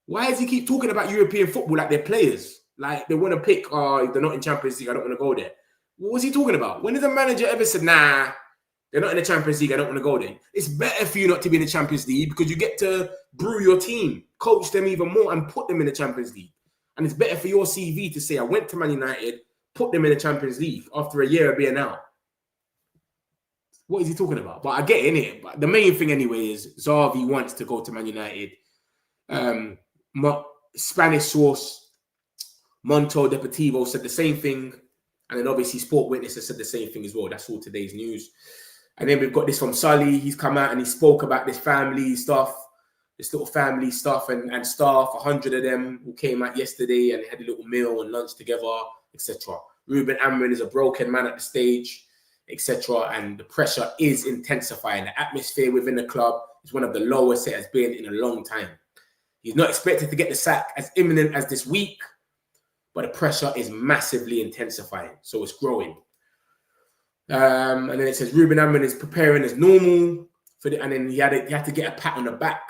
Why does he keep talking about European football like they're players? Like they want to pick, if they're not in Champions League, I don't want to go there. What was he talking about? When has a manager ever said, nah, they're not in the Champions League, I don't want to go there? It's better for you not to be in the Champions League because you get to brew your team, coach them even more and put them in the Champions League. And it's better for your CV to say, I went to Man United, put them in the Champions League after a year of being out. What is he talking about? But I get in it. But the main thing anyway is Xavi wants to go to Man United. Spanish source Monto Deportivo said the same thing. And then obviously Sport Witness has said the same thing as well. That's all today's news. And then we've got this from Sully. He's come out and he spoke about this family stuff, this little family stuff and staff. 100 of them who came out yesterday and had a little meal and lunch together, etc. Ruben Amorim is a broken man at the stage, etc. And the pressure is intensifying. The atmosphere within the club is one of the lowest it has been in a long time. He's not expected to get the sack as imminent as this week, but the pressure is massively intensifying. So it's growing. And then it says Ruben Amorim is preparing as normal and then he had to get a pat on the back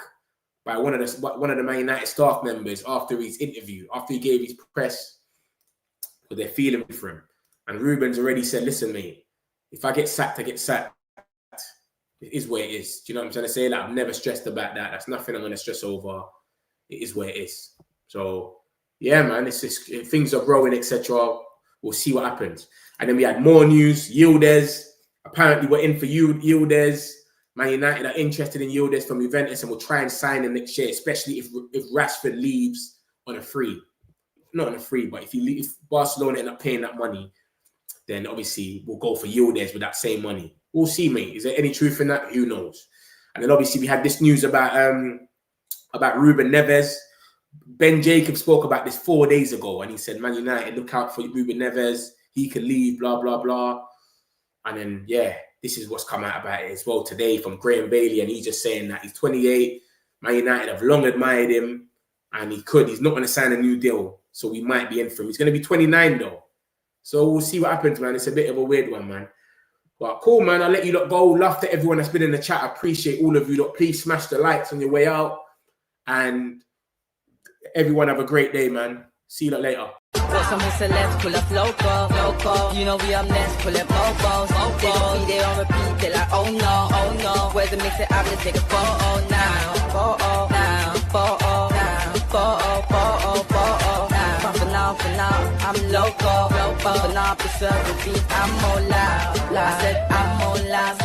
by one of the Man United staff members after his interview, after he gave his press, but they're feeling for him. And Ruben's already said, listen, mate, if I get sacked, I get sacked. It is where it is. Do you know what I'm trying to say? Like, I'm never stressed about that. That's nothing I'm going to stress over. It is where it is. So, yeah, man, it's just, things are growing, etc. We'll see what happens. And then we had more news. Yildiz, apparently we're in for Yildiz. Man United are interested in Yildiz from Juventus and will try and sign him next year, especially if Rashford leaves on a free. Not on a free, but if Barcelona end up paying that money, then obviously we'll go for Yildiz with that same money. We'll see, mate. Is there any truth in that? Who knows? And then obviously we had this news about Ruben Neves. Ben Jacobs spoke about this 4 days ago, and he said, Man United, look out for Ruben Neves. He can leave, blah, blah, blah. And then, yeah, this is what's come out about it as well today from Graham Bailey, and he's just saying that he's 28. Man United have long admired him, and he's not going to sign a new deal, so we might be in for him. He's going to be 29, though. So we'll see what happens, man. It's a bit of a weird one, man. But cool, man. I'll let you lot go. Love to everyone that's been in the chat. I appreciate all of you lot. Please smash the likes on your way out. And everyone have a great day, man. See you lot later. Got some celebs, pull up local. You know we up next, pull up bobos. They don't be there on repeat, they're like, oh no. Where's the mix it up, let's take a photo now. For now, I'm local. For now, preserve the beat, I'm more loud. I said I'm more loud.